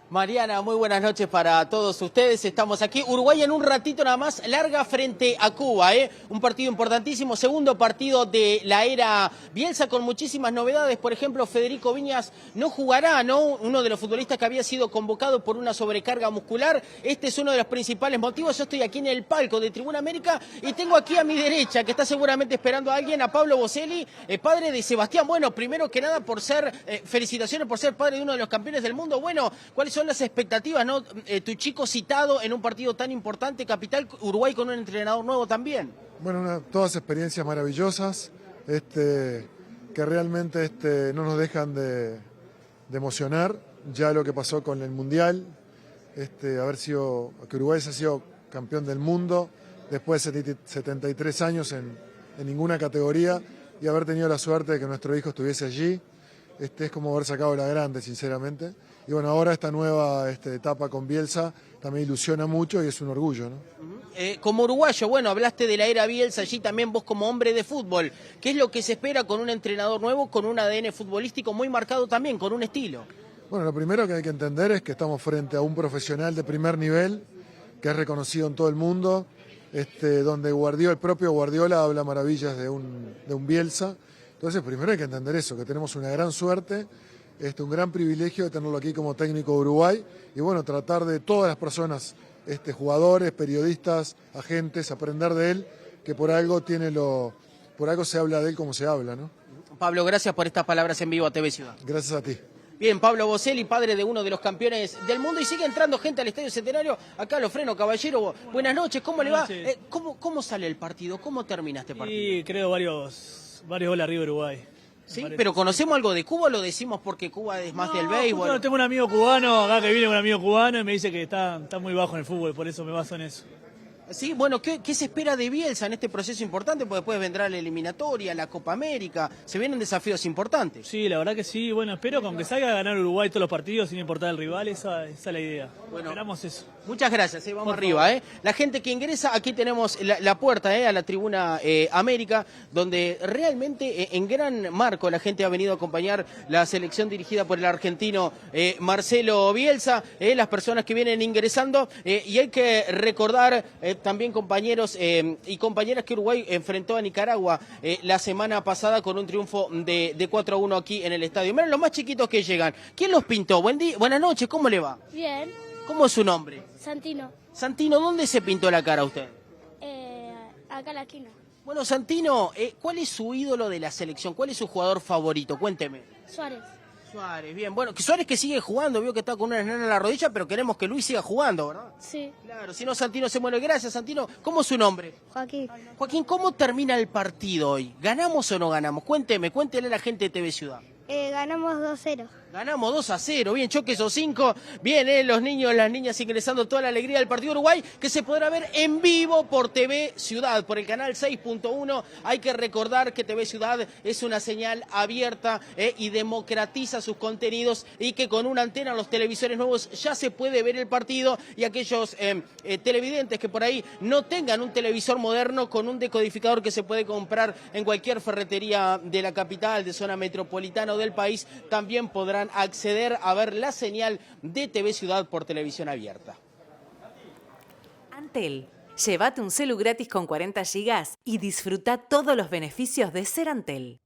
Mariana, muy buenas noches para todos ustedes. Estamos aquí. Uruguay en un ratito nada más larga frente a Cuba. Un partido importantísimo, segundo partido de la era Bielsa con muchísimas novedades. Por ejemplo, Federico Viñas no jugará, ¿no? Uno de los futbolistas que había sido convocado por una sobrecarga muscular. Este es uno de los principales motivos. Yo estoy aquí en el palco de Tribuna América y tengo aquí a mi derecha, que está seguramente esperando a alguien, a Pablo Boselli, padre de Sebastián. Bueno, primero que nada por ser, felicitaciones por ser padre de uno de los campeones del mundo. Bueno, ¿cuáles son las expectativas, no? Tu chico citado en un partido tan importante, capital, Uruguay con un entrenador nuevo también. Bueno, todas experiencias maravillosas, que realmente no nos dejan de emocionar. Ya lo que pasó con el Mundial, haber sido, que Uruguay se ha sido campeón del mundo después de 73 años en ninguna categoría y haber tenido la suerte de que nuestro hijo estuviese allí. Es como haber sacado la grande, sinceramente. Y bueno, ahora esta nueva etapa con Bielsa también ilusiona mucho y es un orgullo, ¿no? Como uruguayo, bueno, hablaste de la era Bielsa allí también vos como hombre de fútbol. ¿Qué es lo que se espera con un entrenador nuevo, con un ADN futbolístico muy marcado también, con un estilo? Bueno, lo primero que hay que entender es que estamos frente a un profesional de primer nivel, que es reconocido en todo el mundo, donde el propio Guardiola habla maravillas de un Bielsa. Entonces, primero hay que entender eso, que tenemos una gran suerte, un gran privilegio de tenerlo aquí como técnico de Uruguay y bueno, tratar de todas las personas, jugadores, periodistas, agentes, aprender de él, que por algo se habla de él como se habla, ¿no? Pablo, gracias por estas palabras en vivo a TV Ciudad. Gracias a ti. Bien, Pablo Boselli, padre de uno de los campeones del mundo y sigue entrando gente al Estadio Centenario. Acá lo freno, caballero. Buenas noches, ¿cómo le va? ¿Cómo sale el partido? ¿Cómo termina este partido? Sí, creo varios goles arriba de Uruguay. Sí, pero ¿conocemos algo de Cuba o lo decimos porque Cuba es más del béisbol? Bueno, tengo un amigo cubano, acá que viene con un amigo cubano y me dice que está muy bajo en el fútbol, por eso me baso en eso. Sí, bueno, ¿qué se espera de Bielsa en este proceso importante? Porque después vendrá la eliminatoria, la Copa América, se vienen desafíos importantes. Sí, la verdad que sí, bueno, espero que aunque salga a ganar Uruguay todos los partidos sin importar el rival, esa es la idea. Bueno, esperamos eso. Muchas gracias, vamos arriba. La gente que ingresa, aquí tenemos la puerta a la tribuna América, donde realmente en gran marco la gente ha venido a acompañar la selección dirigida por el argentino Marcelo Bielsa, las personas que vienen ingresando, y hay que recordar también, compañeros y compañeras, que Uruguay enfrentó a Nicaragua la semana pasada con un triunfo de 4-1 aquí en el estadio. Miren los más chiquitos que llegan. ¿Quién los pintó? Buenas noches, ¿cómo le va? Bien. ¿Cómo es su nombre? Santino. Santino, ¿dónde se pintó la cara usted? Acá en la esquina. Bueno, Santino, ¿cuál es su ídolo de la selección? ¿Cuál es su jugador favorito? Cuénteme. Suárez. Suárez, bien. Bueno, Suárez que sigue jugando, vio que está con una enana en la rodilla, pero queremos que Luis siga jugando, ¿verdad? Sí. Claro, si no Santino se muere. Gracias, Santino. ¿Cómo es su nombre? Joaquín. Joaquín, ¿cómo termina el partido hoy? ¿Ganamos o no ganamos? Cuéntele a la gente de TV Ciudad. Ganamos 2-0. Ganamos 2-0, bien, choques o 5, bien, los niños, las niñas ingresando toda la alegría del partido Uruguay, que se podrá ver en vivo por TV Ciudad, por el canal 6.1. Hay que recordar que TV Ciudad es una señal abierta y democratiza sus contenidos, y que con una antena en los televisores nuevos ya se puede ver el partido, y aquellos televidentes que por ahí no tengan un televisor moderno con un decodificador que se puede comprar en cualquier ferretería de la capital, de zona metropolitana o del país, también podrán acceder a ver la señal de TV Ciudad por televisión abierta. Antel, llévate un celu gratis con 40 GB y disfruta todos los beneficios de ser Antel.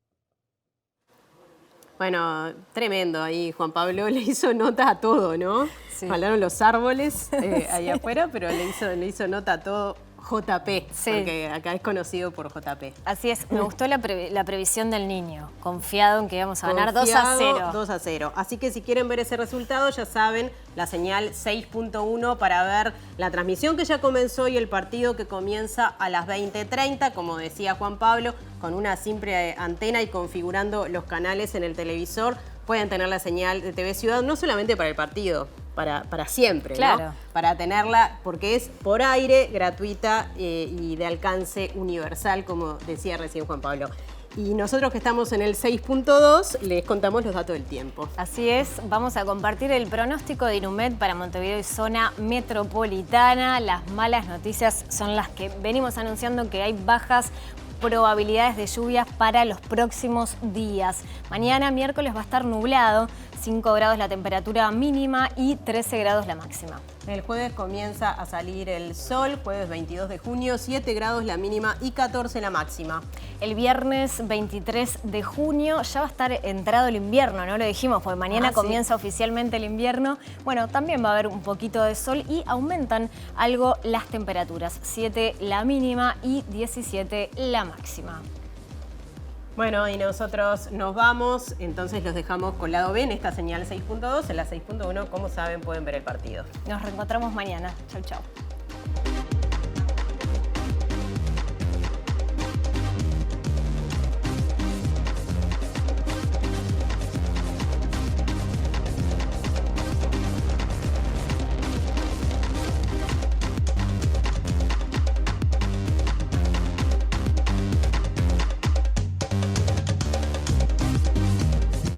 Bueno, tremendo ahí, Juan Pablo le hizo nota a todo, ¿no? Sí. Hablaron los árboles ahí afuera, pero le hizo nota a todo. JP, sí. Porque acá es conocido por JP. Así es, me gustó la previsión del niño, confiado en que íbamos a ganar 2-0. 2-0. Así que si quieren ver ese resultado, ya saben, la señal 6.1 para ver la transmisión que ya comenzó y el partido que comienza a las 20:30, como decía Juan Pablo, con una simple antena y configurando los canales en el televisor, pueden tener la señal de TV Ciudad, no solamente para el partido, para siempre, claro, ¿no? Para tenerla, porque es por aire, gratuita y de alcance universal, como decía recién Juan Pablo. Y nosotros que estamos en el 6.2, les contamos los datos del tiempo. Así es, vamos a compartir el pronóstico de Inumet para Montevideo y zona metropolitana. Las malas noticias son las que venimos anunciando, que hay bajas probabilidades de lluvias para los próximos días. Mañana, miércoles, va a estar nublado, 5 grados la temperatura mínima y 13 grados la máxima. El jueves comienza a salir el sol, jueves 22 de junio, 7 grados la mínima y 14 la máxima. El viernes 23 de junio ya va a estar entrado el invierno, ¿no? Lo dijimos, porque mañana comienza oficialmente el invierno. Bueno, también va a haber un poquito de sol y aumentan algo las temperaturas. 7 la mínima y 17 la máxima. Bueno, y nosotros nos vamos, entonces los dejamos con lado B en esta señal 6.2, en la 6.1, como saben, pueden ver el partido. Nos reencontramos mañana. Chau, chau.